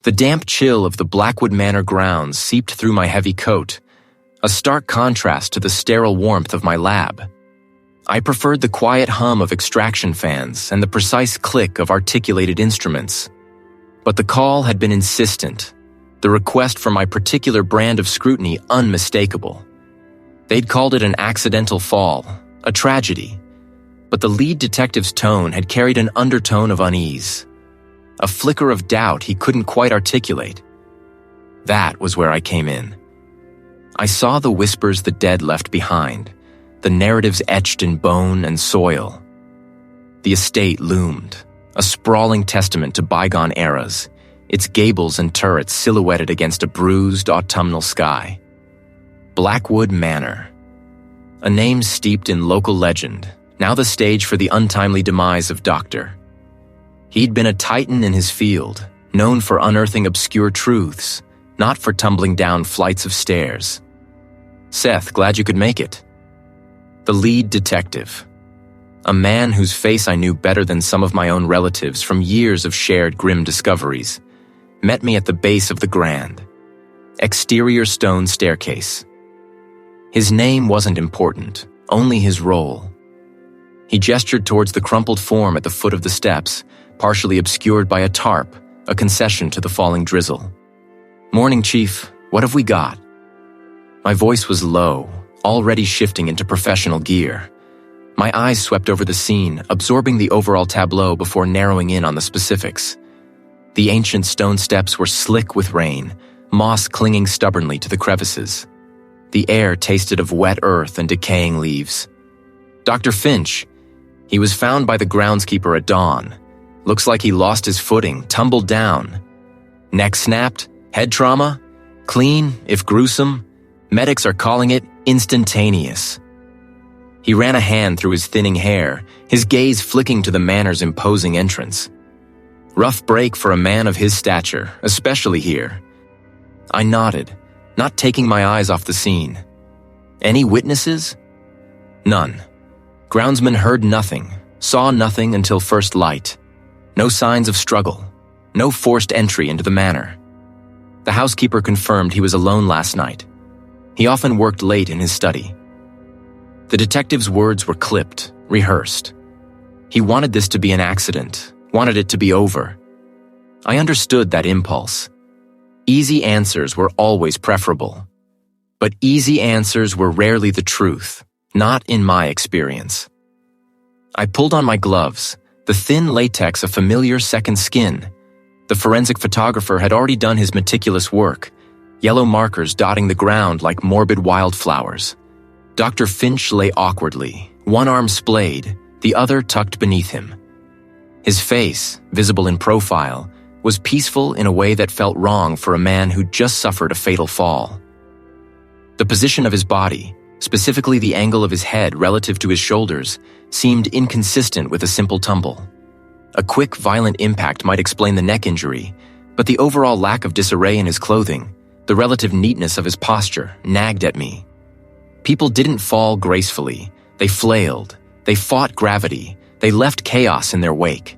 The damp chill of the Blackwood Manor grounds seeped through my heavy coat, a stark contrast to the sterile warmth of my lab. I preferred the quiet hum of extraction fans and the precise click of articulated instruments. But the call had been insistent, the request for my particular brand of scrutiny unmistakable. They'd called it an accidental fall, a tragedy, but the lead detective's tone had carried an undertone of unease, a flicker of doubt he couldn't quite articulate. That was where I came in. I saw the whispers the dead left behind, the narratives etched in bone and soil. The estate loomed, a sprawling testament to bygone eras, its gables and turrets silhouetted against a bruised autumnal sky. Blackwood Manor. A name steeped in local legend, now the stage for the untimely demise of Dr. He'd been a titan in his field, known for unearthing obscure truths, not for tumbling down flights of stairs. Seth, glad you could make it. The lead detective. A man whose face I knew better than some of my own relatives from years of shared grim discoveries, met me at the base of the grand, exterior stone staircase. His name wasn't important, only his role. He gestured towards the crumpled form at the foot of the steps, partially obscured by a tarp, a concession to the falling drizzle. "Morning, Chief. What have we got?" My voice was low, already shifting into professional gear. My eyes swept over the scene, absorbing the overall tableau before narrowing in on the specifics. The ancient stone steps were slick with rain, moss clinging stubbornly to the crevices. The air tasted of wet earth and decaying leaves. Dr. Finch. He was found by the groundskeeper at dawn. Looks like he lost his footing, tumbled down. Neck snapped, head trauma, clean, if gruesome. Medics are calling it instantaneous. He ran a hand through his thinning hair, his gaze flicking to the manor's imposing entrance. Rough break for a man of his stature, especially here. I nodded, not taking my eyes off the scene. Any witnesses? None. Groundsmen heard nothing, saw nothing until first light. No signs of struggle, no forced entry into the manor. The housekeeper confirmed he was alone last night. He often worked late in his study. The detective's words were clipped, rehearsed. He wanted this to be an accident, wanted it to be over. I understood that impulse. Easy answers were always preferable. But easy answers were rarely the truth, not in my experience. I pulled on my gloves, the thin latex a familiar second skin. The forensic photographer had already done his meticulous work, yellow markers dotting the ground like morbid wildflowers. Dr. Finch lay awkwardly, one arm splayed, the other tucked beneath him. His face, visible in profile, was peaceful in a way that felt wrong for a man who'd just suffered a fatal fall. The position of his body, specifically the angle of his head relative to his shoulders, seemed inconsistent with a simple tumble. A quick, violent impact might explain the neck injury, but the overall lack of disarray in his clothing, the relative neatness of his posture, nagged at me. People didn't fall gracefully. They flailed. They fought gravity. They left chaos in their wake.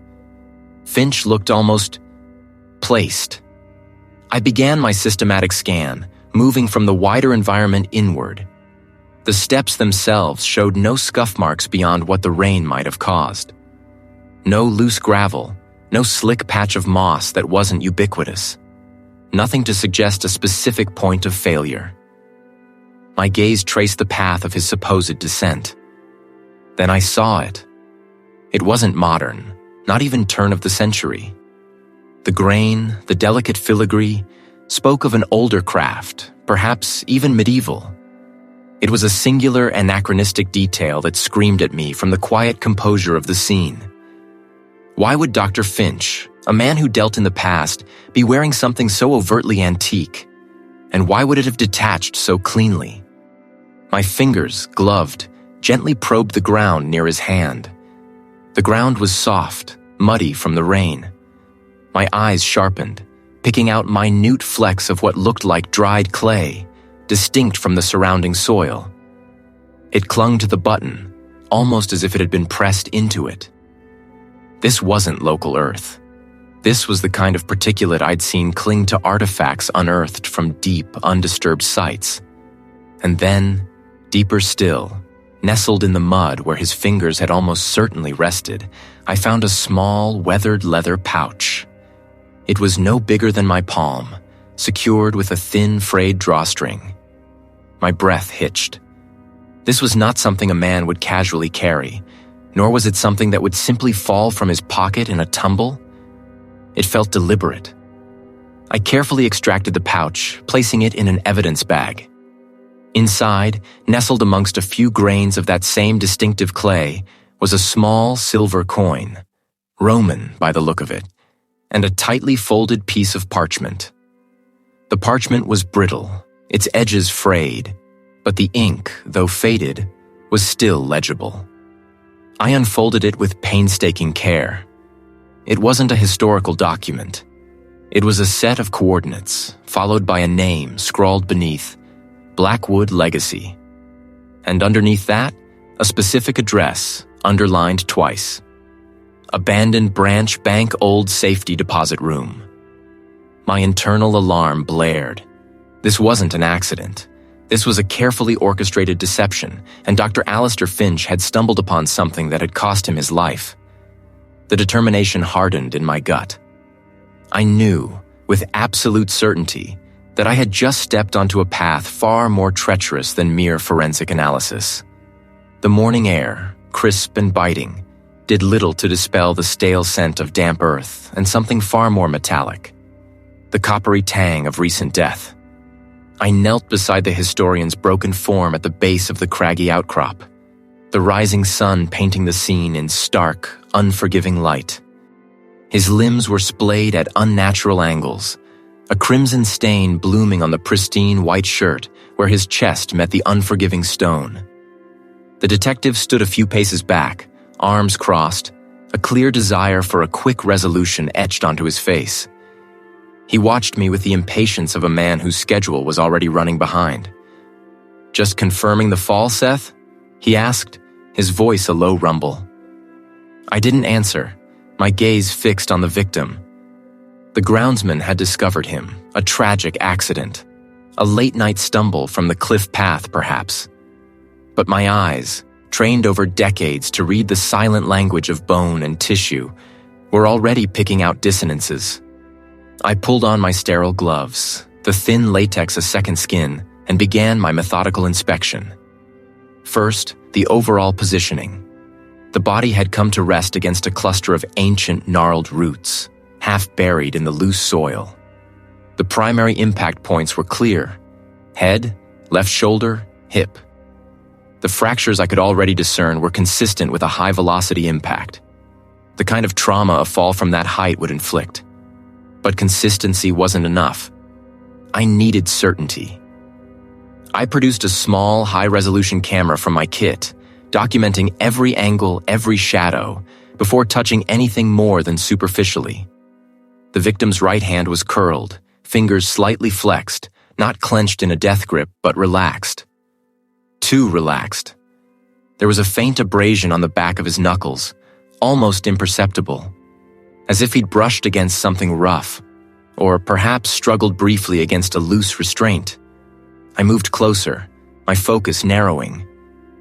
Finch looked almost placed. I began my systematic scan, moving from the wider environment inward. The steps themselves showed no scuff marks beyond what the rain might have caused. No loose gravel, no slick patch of moss that wasn't ubiquitous. Nothing to suggest a specific point of failure. My gaze traced the path of his supposed descent. Then I saw it. It wasn't modern, not even turn of the century. The grain, the delicate filigree, spoke of an older craft, perhaps even medieval. It was a singular anachronistic detail that screamed at me from the quiet composure of the scene. Why would Dr. Finch, a man who dealt in the past, be wearing something so overtly antique? And why would it have detached so cleanly? My fingers, gloved, gently probed the ground near his hand. The ground was soft, muddy from the rain. My eyes sharpened, picking out minute flecks of what looked like dried clay, distinct from the surrounding soil. It clung to the button, almost as if it had been pressed into it. This wasn't local earth. This was the kind of particulate I'd seen cling to artifacts unearthed from deep, undisturbed sites. And then, deeper still, nestled in the mud where his fingers had almost certainly rested, I found a small, weathered leather pouch. It was no bigger than my palm, secured with a thin, frayed drawstring. My breath hitched. This was not something a man would casually carry, nor was it something that would simply fall from his pocket in a tumble. It felt deliberate. I carefully extracted the pouch, placing it in an evidence bag. Inside, nestled amongst a few grains of that same distinctive clay, was a small silver coin, Roman by the look of it, and a tightly folded piece of parchment. The parchment was brittle, its edges frayed, but the ink, though faded, was still legible. I unfolded it with painstaking care. It wasn't a historical document. It was a set of coordinates, followed by a name scrawled beneath, Blackwood Legacy. And underneath that, a specific address, underlined twice. Abandoned Branch Bank Old Safety Deposit Room. My internal alarm blared. This wasn't an accident. This was a carefully orchestrated deception, and Dr. Alistair Finch had stumbled upon something that had cost him his life. The determination hardened in my gut. I knew, with absolute certainty, that I had just stepped onto a path far more treacherous than mere forensic analysis. The morning air, crisp and biting, did little to dispel the stale scent of damp earth and something far more metallic, the coppery tang of recent death. I knelt beside the historian's broken form at the base of the craggy outcrop, the rising sun painting the scene in stark, unforgiving light. His limbs were splayed at unnatural angles, a crimson stain blooming on the pristine white shirt where his chest met the unforgiving stone. The detective stood a few paces back, arms crossed, a clear desire for a quick resolution etched onto his face. He watched me with the impatience of a man whose schedule was already running behind. "Just confirming the fall, Seth?" he asked, his voice a low rumble. I didn't answer, my gaze fixed on the victim. The groundsman had discovered him, a tragic accident, a late-night stumble from the cliff path, perhaps. But my eyes, trained over decades to read the silent language of bone and tissue, were already picking out dissonances. I pulled on my sterile gloves, the thin latex a second skin, and began my methodical inspection. First, the overall positioning. The body had come to rest against a cluster of ancient, gnarled roots, half buried in the loose soil. The primary impact points were clear: head, left shoulder, hip. The fractures I could already discern were consistent with a high-velocity impact, the kind of trauma a fall from that height would inflict. But consistency wasn't enough. I needed certainty. I produced a small, high-resolution camera from my kit, documenting every angle, every shadow, before touching anything more than superficially. The victim's right hand was curled, fingers slightly flexed, not clenched in a death grip, but relaxed. Too relaxed. There was a faint abrasion on the back of his knuckles, almost imperceptible, as if he'd brushed against something rough, or perhaps struggled briefly against a loose restraint. I moved closer, my focus narrowing.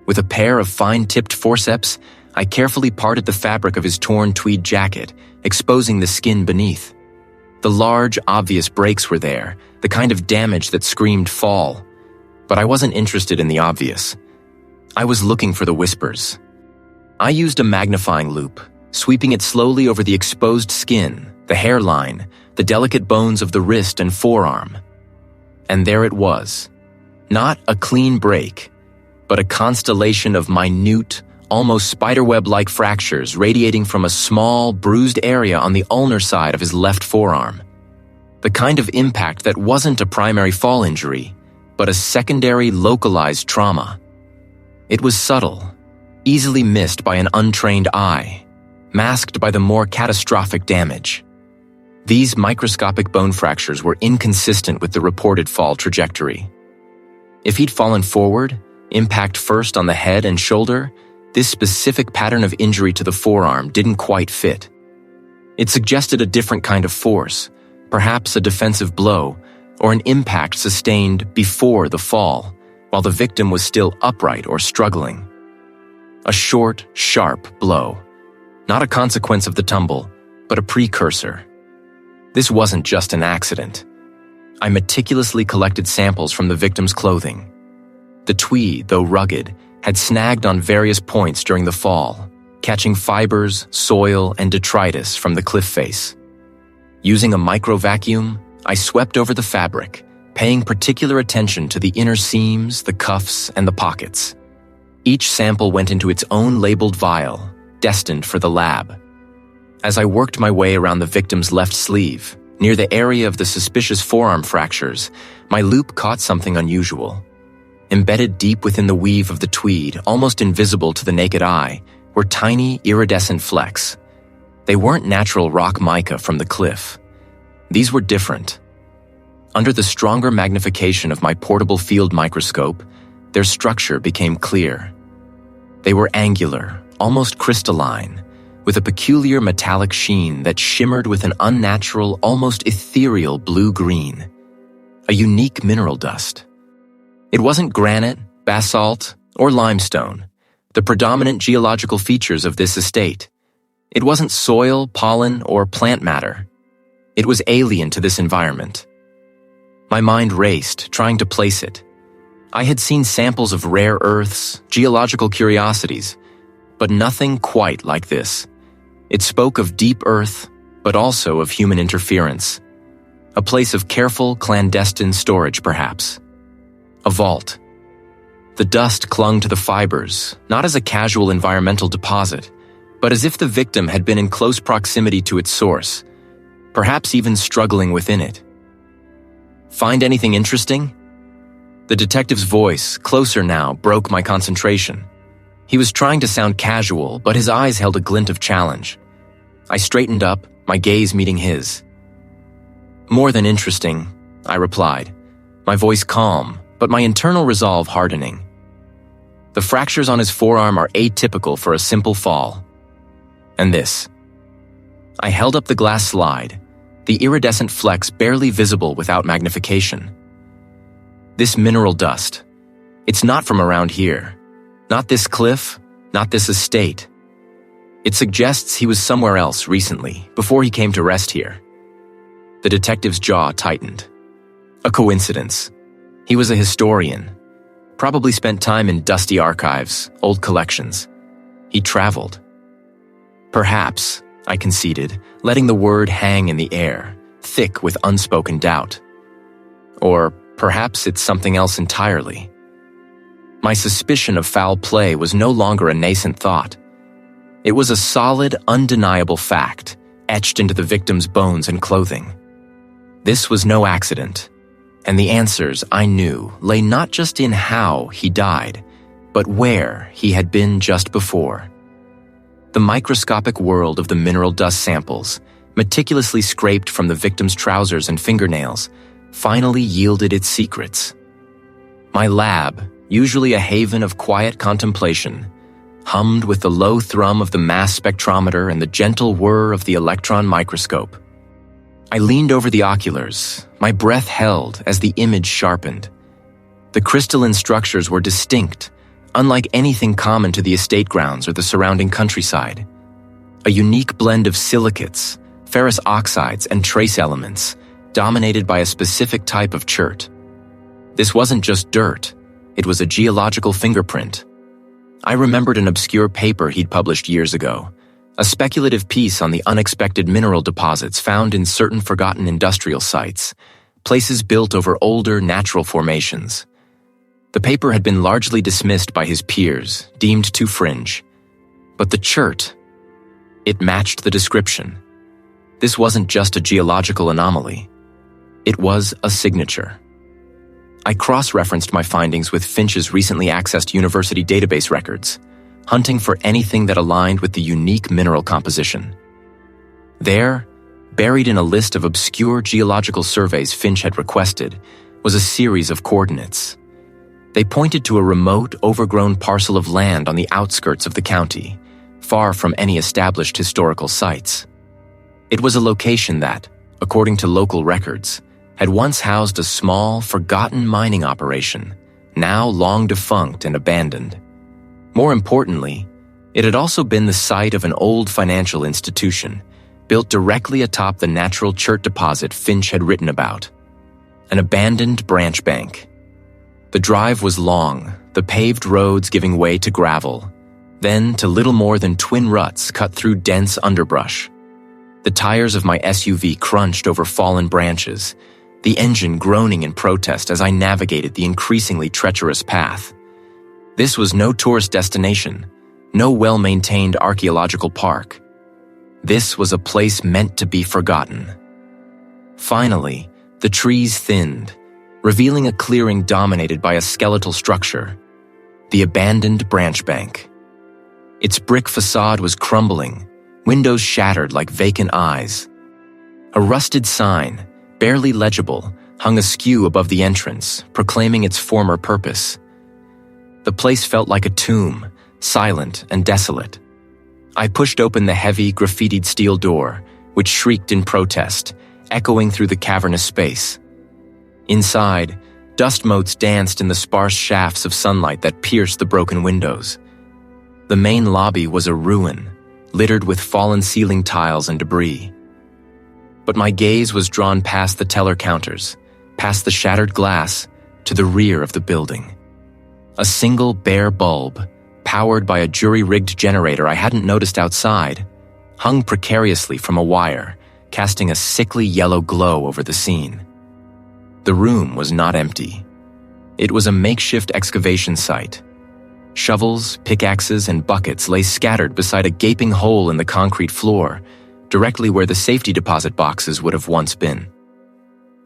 With a pair of fine-tipped forceps, I carefully parted the fabric of his torn tweed jacket, exposing the skin beneath. The large, obvious breaks were there, the kind of damage that screamed fall. But I wasn't interested in the obvious. I was looking for the whispers. I used a magnifying loupe, sweeping it slowly over the exposed skin, the hairline, the delicate bones of the wrist and forearm. And there it was. Not a clean break, but a constellation of minute, almost spiderweb-like fractures radiating from a small, bruised area on the ulnar side of his left forearm. The kind of impact that wasn't a primary fall injury, but a secondary, localized trauma. It was subtle, easily missed by an untrained eye, masked by the more catastrophic damage. These microscopic bone fractures were inconsistent with the reported fall trajectory. If he'd fallen forward, impact first on the head and shoulder, this specific pattern of injury to the forearm didn't quite fit. It suggested a different kind of force, perhaps a defensive blow, or an impact sustained before the fall, while the victim was still upright or struggling. A short, sharp blow. Not a consequence of the tumble, but a precursor. This wasn't just an accident. I meticulously collected samples from the victim's clothing. The tweed, though rugged, had snagged on various points during the fall, catching fibers, soil, and detritus from the cliff face. Using a micro-vacuum, I swept over the fabric, paying particular attention to the inner seams, the cuffs, and the pockets. Each sample went into its own labeled vial, destined for the lab. As I worked my way around the victim's left sleeve, near the area of the suspicious forearm fractures, my loupe caught something unusual. Embedded deep within the weave of the tweed, almost invisible to the naked eye, were tiny, iridescent flecks. They weren't natural rock mica from the cliff. These were different. Under the stronger magnification of my portable field microscope, their structure became clear. They were angular, almost crystalline, with a peculiar metallic sheen that shimmered with an unnatural, almost ethereal blue-green. A unique mineral dust. It wasn't granite, basalt, or limestone, the predominant geological features of this estate. It wasn't soil, pollen, or plant matter. It was alien to this environment. My mind raced, trying to place it. I had seen samples of rare earths, geological curiosities, but nothing quite like this. It spoke of deep earth, but also of human interference. A place of careful, clandestine storage, perhaps. A vault. The dust clung to the fibers, not as a casual environmental deposit, but as if the victim had been in close proximity to its source, perhaps even struggling within it. Find anything interesting? The detective's voice, closer now, broke my concentration. He was trying to sound casual, but his eyes held a glint of challenge. I straightened up, my gaze meeting his. More than interesting, I replied, my voice calm, but my internal resolve hardening. The fractures on his forearm are atypical for a simple fall. And this. I held up the glass slide, the iridescent flecks barely visible without magnification. This mineral dust. It's not from around here. Not this cliff, not this estate. It suggests he was somewhere else recently, before he came to rest here. The detective's jaw tightened. A coincidence. He was a historian. Probably spent time in dusty archives, old collections. He traveled. Perhaps, I conceded, letting the word hang in the air, thick with unspoken doubt. Or perhaps it's something else entirely. My suspicion of foul play was no longer a nascent thought. It was a solid, undeniable fact, etched into the victim's bones and clothing. This was no accident, and the answers, I knew, lay not just in how he died, but where he had been just before. The microscopic world of the mineral dust samples, meticulously scraped from the victim's trousers and fingernails, finally yielded its secrets. My lab, usually a haven of quiet contemplation, hummed with the low thrum of the mass spectrometer and the gentle whir of the electron microscope. I leaned over the oculars, my breath held as the image sharpened. The crystalline structures were distinct, unlike anything common to the estate grounds or the surrounding countryside. A unique blend of silicates, ferrous oxides, and trace elements, dominated by a specific type of chert. This wasn't just dirt, it was a geological fingerprint. I remembered an obscure paper he'd published years ago, a speculative piece on the unexpected mineral deposits found in certain forgotten industrial sites, places built over older natural formations. The paper had been largely dismissed by his peers, deemed too fringe. But the chert, it matched the description. This wasn't just a geological anomaly. It was a signature. I cross-referenced my findings with Finch's recently accessed university database records, hunting for anything that aligned with the unique mineral composition. There, buried in a list of obscure geological surveys Finch had requested, was a series of coordinates. They pointed to a remote, overgrown parcel of land on the outskirts of the county, far from any established historical sites. It was a location that, according to local records, had once housed a small, forgotten mining operation, now long defunct and abandoned. More importantly, it had also been the site of an old financial institution, built directly atop the natural chert deposit Finch had written about. An abandoned branch bank. The drive was long, the paved roads giving way to gravel, then to little more than twin ruts cut through dense underbrush. The tires of my SUV crunched over fallen branches, the engine groaning in protest as I navigated the increasingly treacherous path. This was no tourist destination, no well-maintained archaeological park. This was a place meant to be forgotten. Finally, the trees thinned, revealing a clearing dominated by a skeletal structure, the abandoned branch bank. Its brick facade was crumbling, windows shattered like vacant eyes. A rusted sign, barely legible, hung askew above the entrance, proclaiming its former purpose. The place felt like a tomb, silent and desolate. I pushed open the heavy, graffitied steel door, which shrieked in protest, echoing through the cavernous space. Inside, dust motes danced in the sparse shafts of sunlight that pierced the broken windows. The main lobby was a ruin, littered with fallen ceiling tiles and debris. But my gaze was drawn past the teller counters, past the shattered glass, to the rear of the building. A single bare bulb, powered by a jury-rigged generator I hadn't noticed outside, hung precariously from a wire, casting a sickly yellow glow over the scene. The room was not empty. It was a makeshift excavation site. Shovels, pickaxes, and buckets lay scattered beside a gaping hole in the concrete floor, directly where the safety deposit boxes would have once been.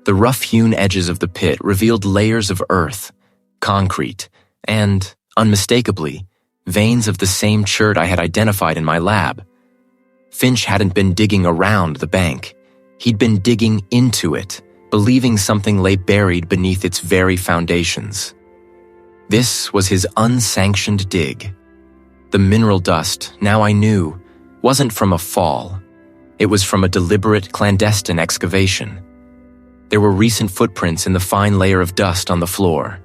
The rough-hewn edges of the pit revealed layers of earth, concrete, and, unmistakably, veins of the same chert I had identified in my lab. Finch hadn't been digging around the bank. He'd been digging into it, believing something lay buried beneath its very foundations. This was his unsanctioned dig. The mineral dust, now I knew, wasn't from a fall. It was from a deliberate, clandestine excavation. There were recent footprints in the fine layer of dust on the floor,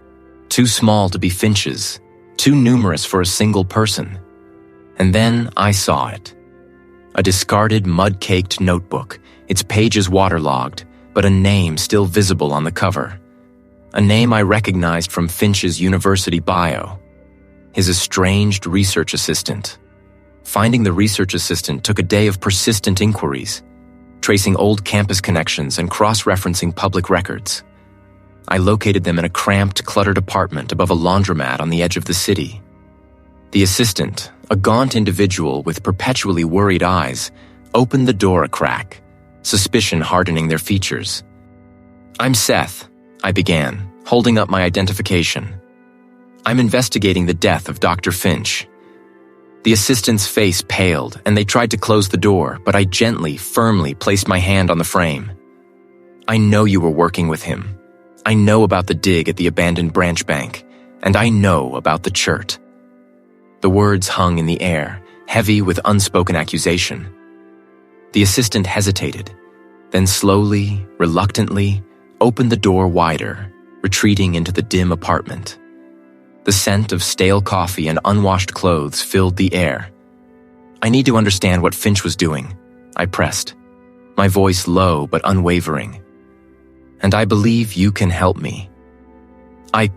too small to be Finch's, too numerous for a single person. And then I saw it. A discarded, mud-caked notebook, its pages waterlogged, but a name still visible on the cover. A name I recognized from Finch's university bio. His estranged research assistant. Finding the research assistant took a day of persistent inquiries, tracing old campus connections and cross-referencing public records. I located them in a cramped, cluttered apartment above a laundromat on the edge of the city. The assistant, a gaunt individual with perpetually worried eyes, opened the door a crack, suspicion hardening their features. "I'm Seth," I began, holding up my identification. "I'm investigating the death of Dr. Finch." The assistant's face paled, and they tried to close the door, but I gently, firmly placed my hand on the frame. "I know you were working with him. I know about the dig at the abandoned branch bank, and I know about the chert." The words hung in the air, heavy with unspoken accusation. The assistant hesitated, then slowly, reluctantly, opened the door wider, retreating into the dim apartment. The scent of stale coffee and unwashed clothes filled the air. "I need to understand what Finch was doing," I pressed, my voice low but unwavering. "And I believe you can help me." I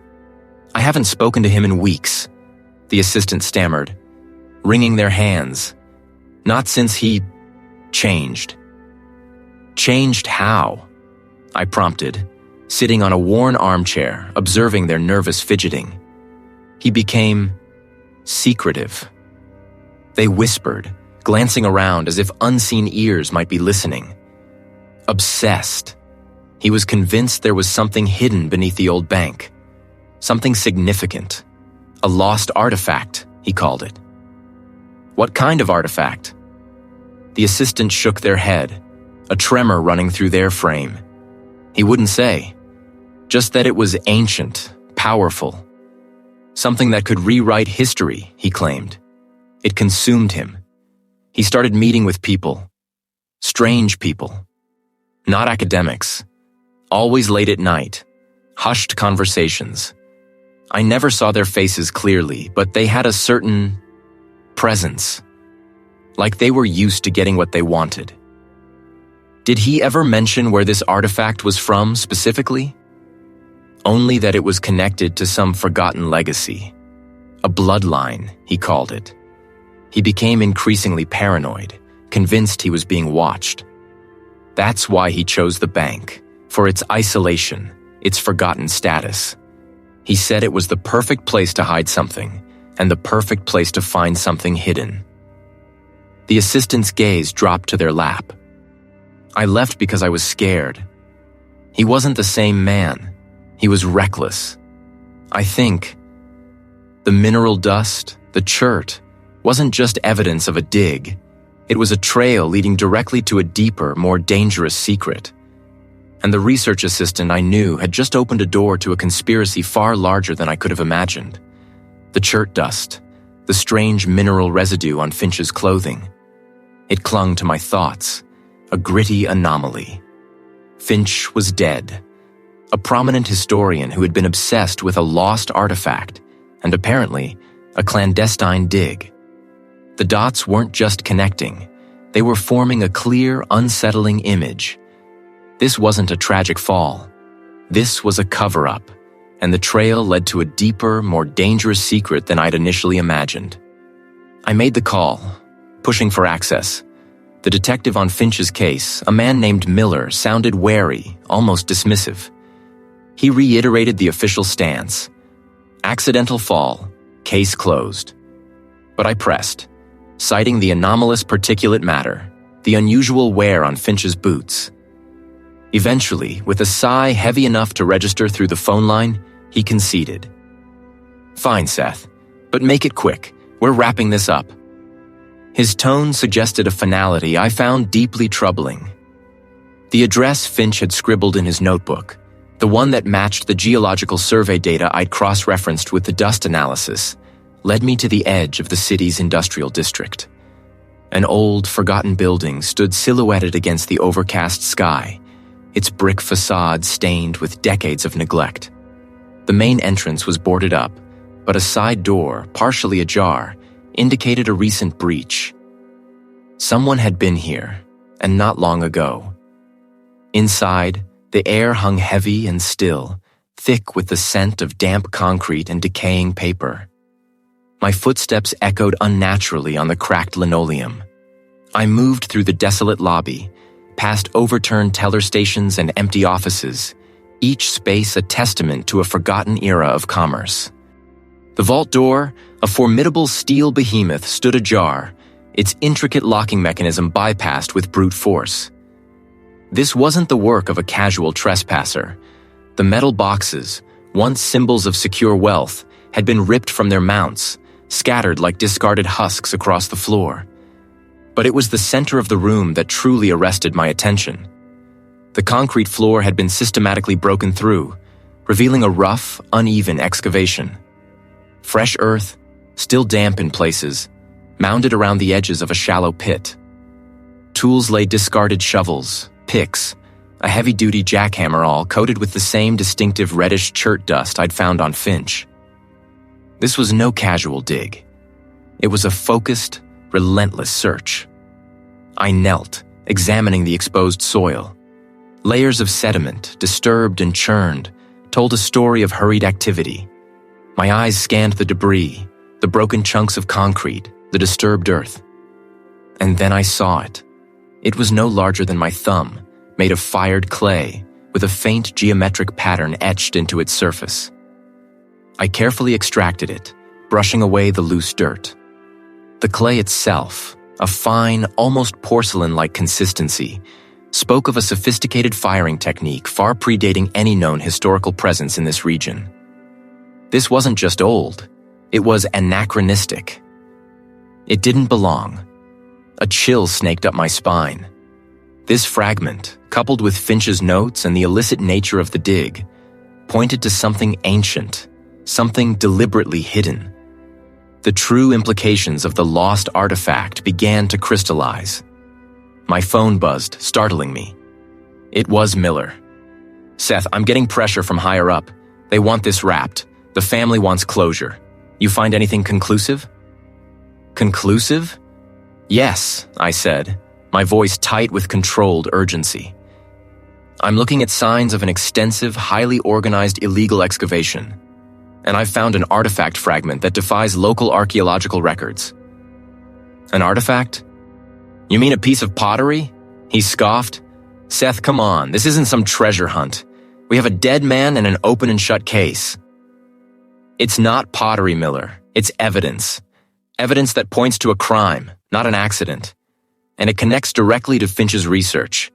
haven't spoken to him in weeks," the assistant stammered, wringing their hands. "Not since he changed." "Changed how?" I prompted, sitting on a worn armchair, observing their nervous fidgeting. "He became secretive." They whispered, glancing around as if unseen ears might be listening. "Obsessed. He was convinced there was something hidden beneath the old bank. Something significant. A lost artifact, he called it." "What kind of artifact?" The assistant shook their head, a tremor running through their frame. He wouldn't say. Just that it was ancient, powerful. Something that could rewrite history, he claimed. It consumed him. He started meeting with people. Strange people. Not academics. Always late at night. Hushed conversations. I never saw their faces clearly, but they had a certain presence. Like they were used to getting what they wanted. Did he ever mention where this artifact was from specifically? Only that it was connected to some forgotten legacy. A bloodline, he called it. He became increasingly paranoid, convinced he was being watched. That's why he chose the bank, for its isolation, its forgotten status. He said it was the perfect place to hide something, and the perfect place to find something hidden. The assistant's gaze dropped to their lap. I left because I was scared. He wasn't the same man. He was reckless. I think the mineral dust, the chert, wasn't just evidence of a dig. It was a trail leading directly to a deeper, more dangerous secret. And the research assistant I knew had just opened a door to a conspiracy far larger than I could have imagined. The chert dust, the strange mineral residue on Finch's clothing. It clung to my thoughts, a gritty anomaly. Finch was dead. A prominent historian who had been obsessed with a lost artifact, and apparently a clandestine dig. The dots weren't just connecting, they were forming a clear, unsettling image. This wasn't a tragic fall. This was a cover-up, and the trail led to a deeper, more dangerous secret than I'd initially imagined. I made the call, pushing for access. The detective on Finch's case, a man named Miller, sounded wary, almost dismissive. He reiterated the official stance. Accidental fall, case closed. But I pressed, citing the anomalous particulate matter, the unusual wear on Finch's boots. Eventually, with a sigh heavy enough to register through the phone line, he conceded. "Fine, Seth, but make it quick. We're wrapping this up." His tone suggested a finality I found deeply troubling. The address Finch had scribbled in his notebook, the one that matched the geological survey data I'd cross-referenced with the dust analysis, led me to the edge of the city's industrial district. An old, forgotten building stood silhouetted against the overcast sky, its brick facade stained with decades of neglect. The main entrance was boarded up, but a side door, partially ajar, indicated a recent breach. Someone had been here, and not long ago. Inside, the air hung heavy and still, thick with the scent of damp concrete and decaying paper. My footsteps echoed unnaturally on the cracked linoleum. I moved through the desolate lobby, past overturned teller stations and empty offices, each space a testament to a forgotten era of commerce. The vault door, a formidable steel behemoth, stood ajar, its intricate locking mechanism bypassed with brute force. This wasn't the work of a casual trespasser. The metal boxes, once symbols of secure wealth, had been ripped from their mounts, scattered like discarded husks across the floor. But it was the center of the room that truly arrested my attention. The concrete floor had been systematically broken through, revealing a rough, uneven excavation. Fresh earth, still damp in places, mounded around the edges of a shallow pit. Tools lay discarded shovels, picks, a heavy-duty jackhammer, all coated with the same distinctive reddish chert dust I'd found on Finch. This was no casual dig. It was a focused, relentless search. I knelt, examining the exposed soil. Layers of sediment, disturbed and churned, told a story of hurried activity. My eyes scanned the debris, the broken chunks of concrete, the disturbed earth. And then I saw it. It was no larger than my thumb, made of fired clay, with a faint geometric pattern etched into its surface. I carefully extracted it, brushing away the loose dirt. The clay itself, a fine, almost porcelain-like consistency, spoke of a sophisticated firing technique far predating any known historical presence in this region. This wasn't just old, it was anachronistic. It didn't belong. A chill snaked up my spine. This fragment, coupled with Finch's notes and the illicit nature of the dig, pointed to something ancient, something deliberately hidden. The true implications of the lost artifact began to crystallize. My phone buzzed, startling me. It was Miller. "Seth, I'm getting pressure from higher up. They want this wrapped. The family wants closure. You find anything conclusive?" "Conclusive?" "Yes," I said, my voice tight with controlled urgency. "I'm looking at signs of an extensive, highly organized illegal excavation. And I've found an artifact fragment that defies local archaeological records." "An artifact? You mean a piece of pottery?" He scoffed. "Seth, come on, this isn't some treasure hunt. We have a dead man and an open and shut case." "It's not pottery, Miller. It's evidence. Evidence that points to a crime, not an accident. And it connects directly to Finch's research."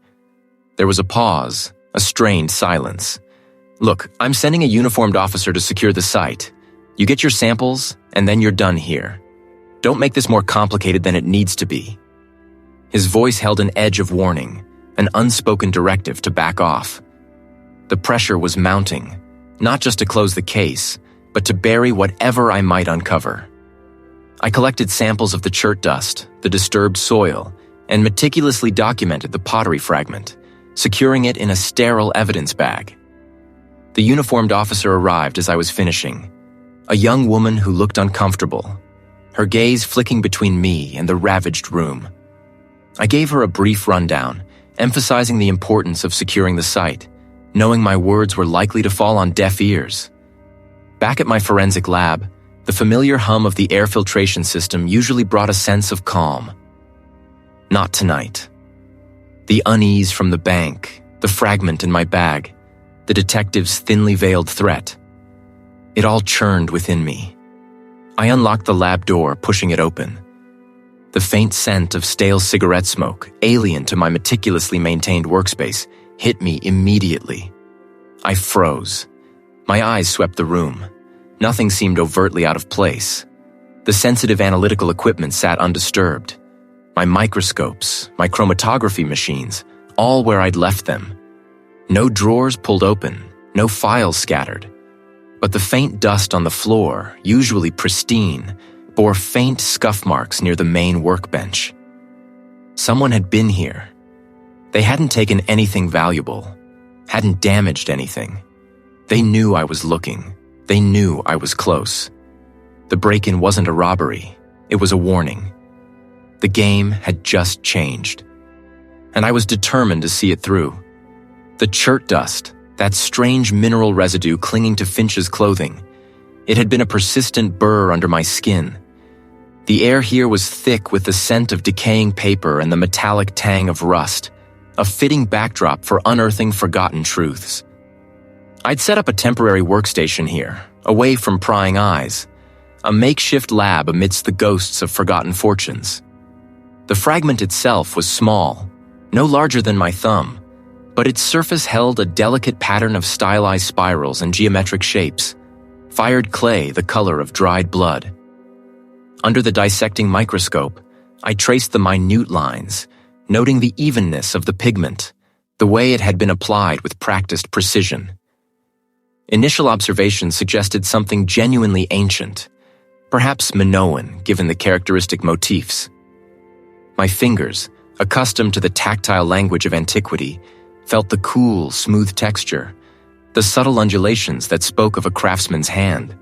There was a pause, a strained silence. "Look, I'm sending a uniformed officer to secure the site. You get your samples, and then you're done here. Don't make this more complicated than it needs to be." His voice held an edge of warning, an unspoken directive to back off. The pressure was mounting, not just to close the case, but to bury whatever I might uncover. I collected samples of the chert dust, the disturbed soil, and meticulously documented the pottery fragment, securing it in a sterile evidence bag. The uniformed officer arrived as I was finishing, a young woman who looked uncomfortable, her gaze flicking between me and the ravaged room. I gave her a brief rundown, emphasizing the importance of securing the site, knowing my words were likely to fall on deaf ears. Back at my forensic lab, the familiar hum of the air filtration system usually brought a sense of calm. Not tonight. The unease from the bank, the fragment in my bag, the detective's thinly veiled threat. It all churned within me. I unlocked the lab door, pushing it open. The faint scent of stale cigarette smoke, alien to my meticulously maintained workspace, hit me immediately. I froze. My eyes swept the room. Nothing seemed overtly out of place. The sensitive analytical equipment sat undisturbed. My microscopes, my chromatography machines, all where I'd left them. No drawers pulled open, no files scattered. But the faint dust on the floor, usually pristine, bore faint scuff marks near the main workbench. Someone had been here. They hadn't taken anything valuable, hadn't damaged anything. They knew I was looking. They knew I was close. The break-in wasn't a robbery. It was a warning. The game had just changed. And I was determined to see it through. The chert dust, that strange mineral residue clinging to Finch's clothing, it had been a persistent burr under my skin. The air here was thick with the scent of decaying paper and the metallic tang of rust, a fitting backdrop for unearthing forgotten truths. I'd set up a temporary workstation here, away from prying eyes, a makeshift lab amidst the ghosts of forgotten fortunes. The fragment itself was small, no larger than my thumb, but its surface held a delicate pattern of stylized spirals and geometric shapes, fired clay the color of dried blood. Under the dissecting microscope, I traced the minute lines, noting the evenness of the pigment, the way it had been applied with practiced precision. Initial observations suggested something genuinely ancient, perhaps Minoan given the characteristic motifs. My fingers, accustomed to the tactile language of antiquity, felt the cool, smooth texture, the subtle undulations that spoke of a craftsman's hand.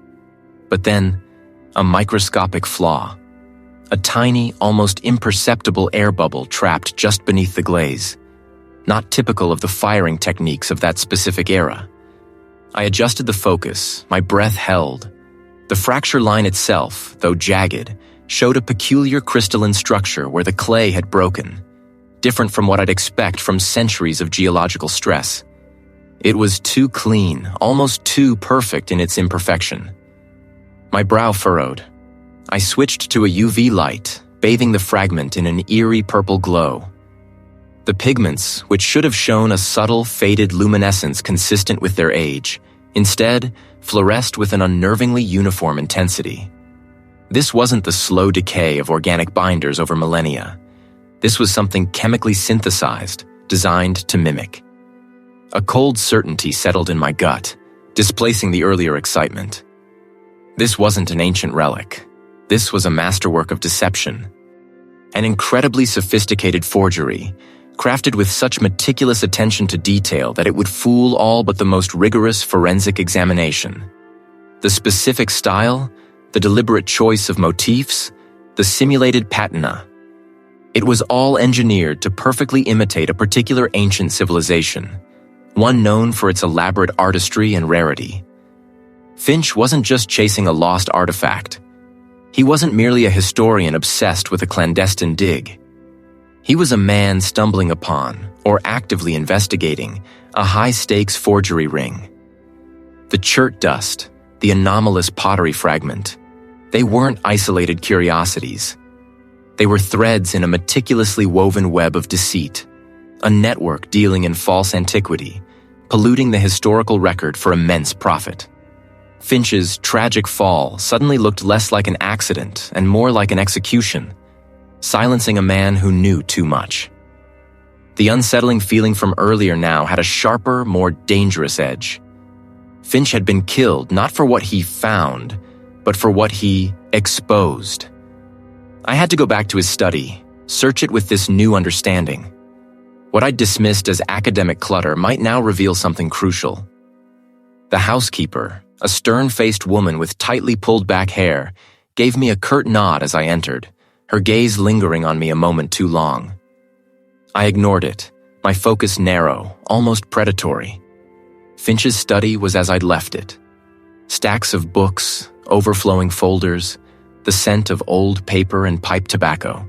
But then, a microscopic flaw. A tiny, almost imperceptible air bubble trapped just beneath the glaze, not typical of the firing techniques of that specific era. I adjusted the focus, my breath held. The fracture line itself, though jagged, showed a peculiar crystalline structure where the clay had broken, different from what I'd expect from centuries of geological stress. It was too clean, almost too perfect in its imperfection. My brow furrowed. I switched to a UV light, bathing the fragment in an eerie purple glow. The pigments, which should have shown a subtle, faded luminescence consistent with their age, instead fluoresced with an unnervingly uniform intensity. This wasn't the slow decay of organic binders over millennia. This was something chemically synthesized, designed to mimic. A cold certainty settled in my gut, displacing the earlier excitement. This wasn't an ancient relic. This was a masterwork of deception. An incredibly sophisticated forgery, crafted with such meticulous attention to detail that it would fool all but the most rigorous forensic examination. The specific style, the deliberate choice of motifs, the simulated patina. It was all engineered to perfectly imitate a particular ancient civilization, one known for its elaborate artistry and rarity. Finch wasn't just chasing a lost artifact. He wasn't merely a historian obsessed with a clandestine dig. He was a man stumbling upon, or actively investigating, a high-stakes forgery ring. The chert dust, the anomalous pottery fragment, they weren't isolated curiosities. They were threads in a meticulously woven web of deceit, a network dealing in false antiquity, polluting the historical record for immense profit. Finch's tragic fall suddenly looked less like an accident and more like an execution, silencing a man who knew too much. The unsettling feeling from earlier now had a sharper, more dangerous edge. Finch had been killed not for what he found, but for what he exposed. I had to go back to his study, search it with this new understanding. What I'd dismissed as academic clutter might now reveal something crucial. The housekeeper, a stern-faced woman with tightly pulled-back hair, gave me a curt nod as I entered, her gaze lingering on me a moment too long. I ignored it, my focus narrow, almost predatory. Finch's study was as I'd left it. Stacks of books, overflowing folders, the scent of old paper and pipe tobacco.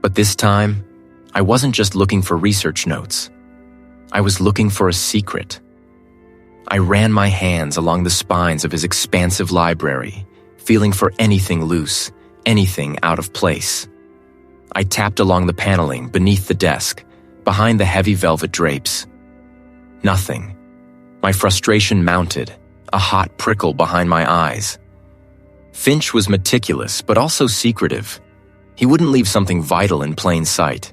But this time, I wasn't just looking for research notes. I was looking for a secret. I ran my hands along the spines of his expansive library, feeling for anything loose, anything out of place. I tapped along the paneling beneath the desk, behind the heavy velvet drapes. Nothing. My frustration mounted, a hot prickle behind my eyes. Finch was meticulous, but also secretive. He wouldn't leave something vital in plain sight.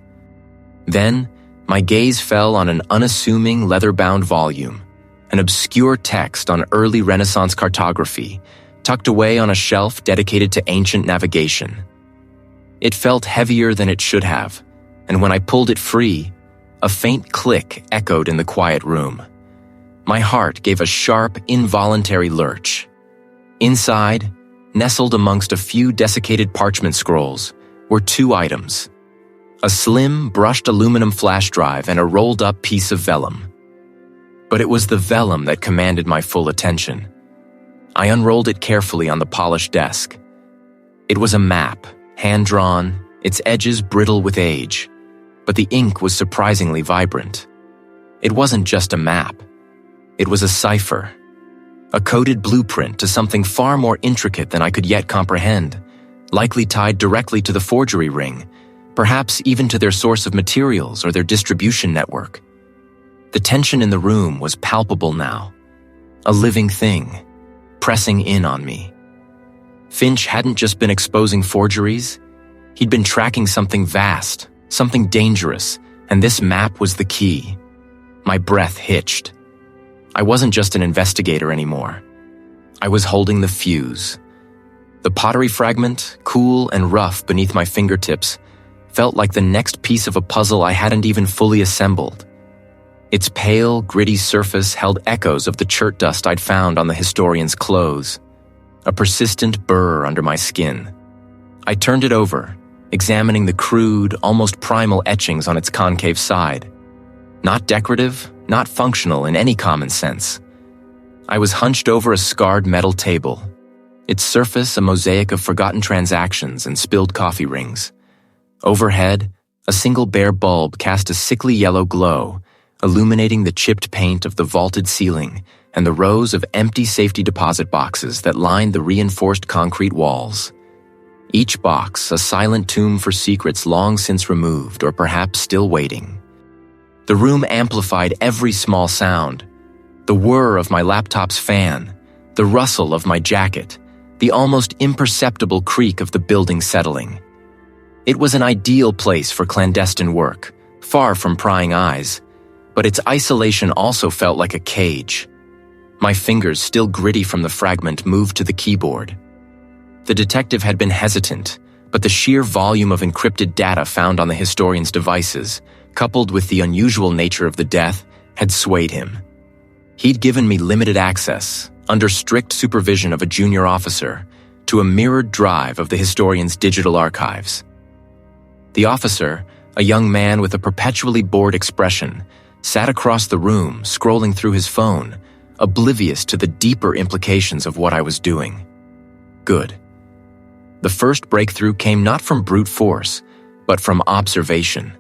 Then, my gaze fell on an unassuming leather-bound volume, an obscure text on early Renaissance cartography, tucked away on a shelf dedicated to ancient navigation. It felt heavier than it should have, and when I pulled it free, a faint click echoed in the quiet room. My heart gave a sharp, involuntary lurch. Inside, nestled amongst a few desiccated parchment scrolls, were two items: a slim, brushed aluminum flash drive and a rolled-up piece of vellum. But it was the vellum that commanded my full attention. I unrolled it carefully on the polished desk. It was a map, hand-drawn, its edges brittle with age, but the ink was surprisingly vibrant. It wasn't just a map. It was a cipher, a coded blueprint to something far more intricate than I could yet comprehend, likely tied directly to the forgery ring, perhaps even to their source of materials or their distribution network. The tension in the room was palpable now, a living thing, pressing in on me. Finch hadn't just been exposing forgeries, he'd been tracking something vast, something dangerous, and this map was the key. My breath hitched. I wasn't just an investigator anymore. I was holding the fuse. The pottery fragment, cool and rough beneath my fingertips, felt like the next piece of a puzzle I hadn't even fully assembled. Its pale, gritty surface held echoes of the chert dust I'd found on the historian's clothes, a persistent burr under my skin. I turned it over, examining the crude, almost primal etchings on its concave side. Not decorative, not functional in any common sense. I was hunched over a scarred metal table, its surface a mosaic of forgotten transactions and spilled coffee rings. Overhead, a single bare bulb cast a sickly yellow glow, illuminating the chipped paint of the vaulted ceiling and the rows of empty safety deposit boxes that lined the reinforced concrete walls. Each box a silent tomb for secrets long since removed or perhaps still waiting. The room amplified every small sound: the whir of my laptop's fan, the rustle of my jacket, the almost imperceptible creak of the building settling. It was an ideal place for clandestine work, far from prying eyes, but its isolation also felt like a cage. My fingers, still gritty from the fragment, moved to the keyboard. The detective had been hesitant, but the sheer volume of encrypted data found on the historian's devices, coupled with the unusual nature of the death, had swayed him. He'd given me limited access, under strict supervision of a junior officer, to a mirrored drive of the historian's digital archives. The officer, a young man with a perpetually bored expression, sat across the room, scrolling through his phone, oblivious to the deeper implications of what I was doing. Good. The first breakthrough came not from brute force, but from observation.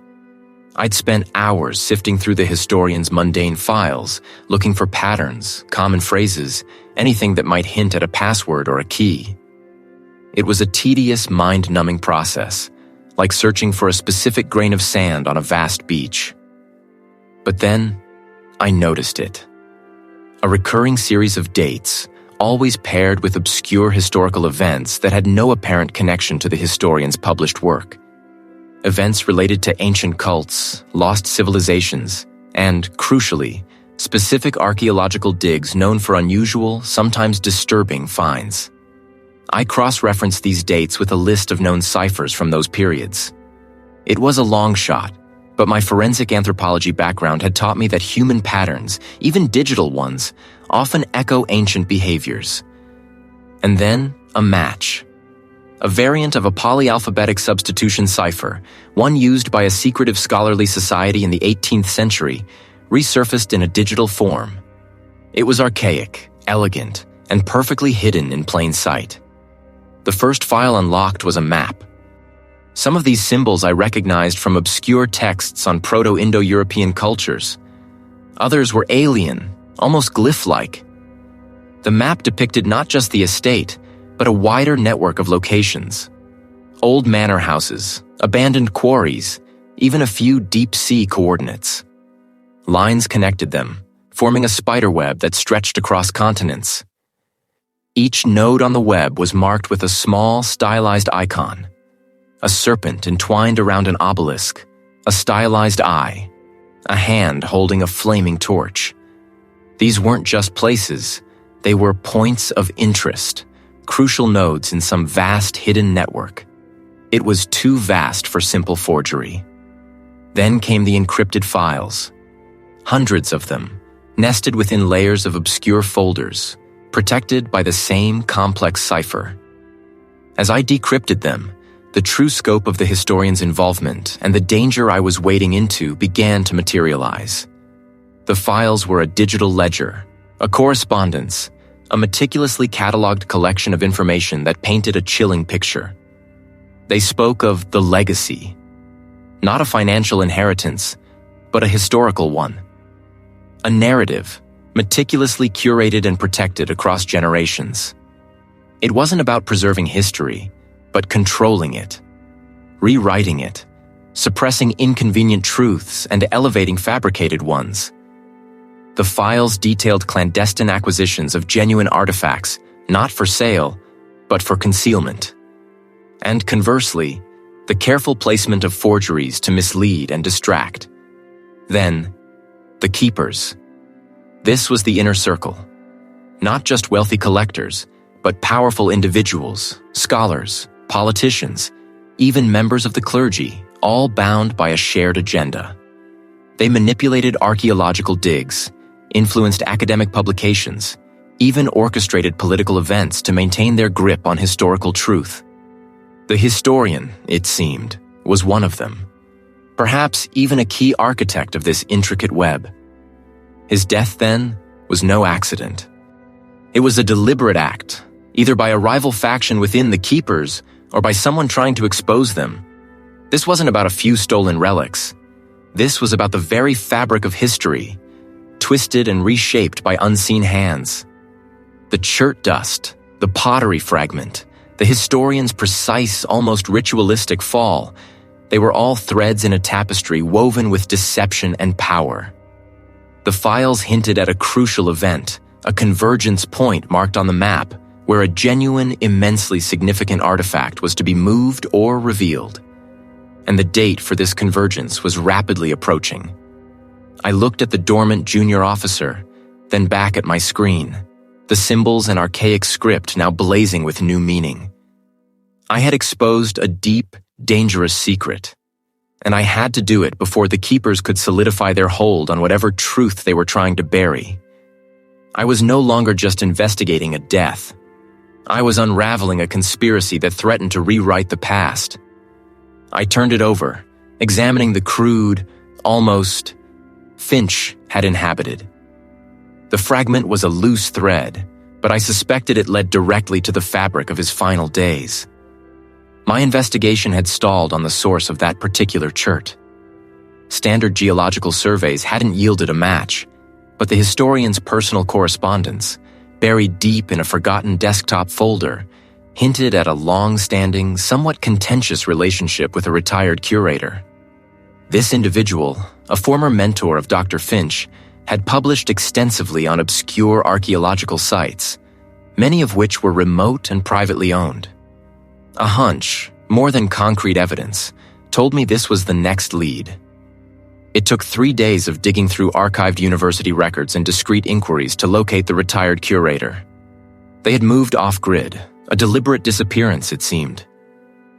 I'd spent hours sifting through the historian's mundane files, looking for patterns, common phrases, anything that might hint at a password or a key. It was a tedious, mind-numbing process, like searching for a specific grain of sand on a vast beach. But then, I noticed it. A recurring series of dates, always paired with obscure historical events that had no apparent connection to the historian's published work. Events related to ancient cults, lost civilizations, and, crucially, specific archaeological digs known for unusual, sometimes disturbing finds. I cross-referenced these dates with a list of known ciphers from those periods. It was a long shot, but my forensic anthropology background had taught me that human patterns, even digital ones, often echo ancient behaviors. And then, a match. A variant of a polyalphabetic substitution cipher, one used by a secretive scholarly society in the 18th century, resurfaced in a digital form. It was archaic, elegant, and perfectly hidden in plain sight. The first file unlocked was a map. Some of these symbols I recognized from obscure texts on Proto-Indo-European cultures. Others were alien, almost glyph-like. The map depicted not just the estate, but a wider network of locations. Old manor houses, abandoned quarries, even a few deep-sea coordinates. Lines connected them, forming a spiderweb that stretched across continents. Each node on the web was marked with a small, stylized icon. A serpent entwined around an obelisk, a stylized eye, a hand holding a flaming torch. These weren't just places, they were points of interest, crucial nodes in some vast hidden network. It was too vast for simple forgery. Then came the encrypted files. Hundreds of them, nested within layers of obscure folders, protected by the same complex cipher. As I decrypted them, the true scope of the historian's involvement and the danger I was wading into began to materialize. The files were a digital ledger, a correspondence, a meticulously cataloged collection of information that painted a chilling picture. They spoke of the legacy, not a financial inheritance, but a historical one. A narrative, meticulously curated and protected across generations. It wasn't about preserving history, but controlling it, rewriting it, suppressing inconvenient truths and elevating fabricated ones. The files detailed clandestine acquisitions of genuine artifacts, not for sale, but for concealment. And conversely, the careful placement of forgeries to mislead and distract. Then, the keepers. This was the inner circle. Not just wealthy collectors, but powerful individuals, scholars, politicians, even members of the clergy, all bound by a shared agenda. They manipulated archaeological digs, influenced academic publications, even orchestrated political events to maintain their grip on historical truth. The historian, it seemed, was one of them. Perhaps even a key architect of this intricate web. His death, then, was no accident. It was a deliberate act, either by a rival faction within the keepers or by someone trying to expose them. This wasn't about a few stolen relics. This was about the very fabric of history, twisted and reshaped by unseen hands. The chert dust, the pottery fragment, the historian's precise, almost ritualistic fall, they were all threads in a tapestry woven with deception and power. The files hinted at a crucial event, a convergence point marked on the map, where a genuine, immensely significant artifact was to be moved or revealed. And the date for this convergence was rapidly approaching. I looked at the dormant junior officer, then back at my screen, the symbols and archaic script now blazing with new meaning. I had exposed a deep, dangerous secret, and I had to do it before the keepers could solidify their hold on whatever truth they were trying to bury. I was no longer just investigating a death. I was unraveling a conspiracy that threatened to rewrite the past. I turned it over, examining the crude, almost Finch had inhabited. The fragment was a loose thread, but I suspected it led directly to the fabric of his final days. My investigation had stalled on the source of that particular chert. Standard geological surveys hadn't yielded a match, but the historian's personal correspondence, buried deep in a forgotten desktop folder, hinted at a long-standing, somewhat contentious relationship with a retired curator. This individual, a former mentor of Dr. Finch, had published extensively on obscure archaeological sites, many of which were remote and privately owned. A hunch, more than concrete evidence, told me this was the next lead. It took 3 days of digging through archived university records and discreet inquiries to locate the retired curator. They had moved off-grid, a deliberate disappearance, it seemed.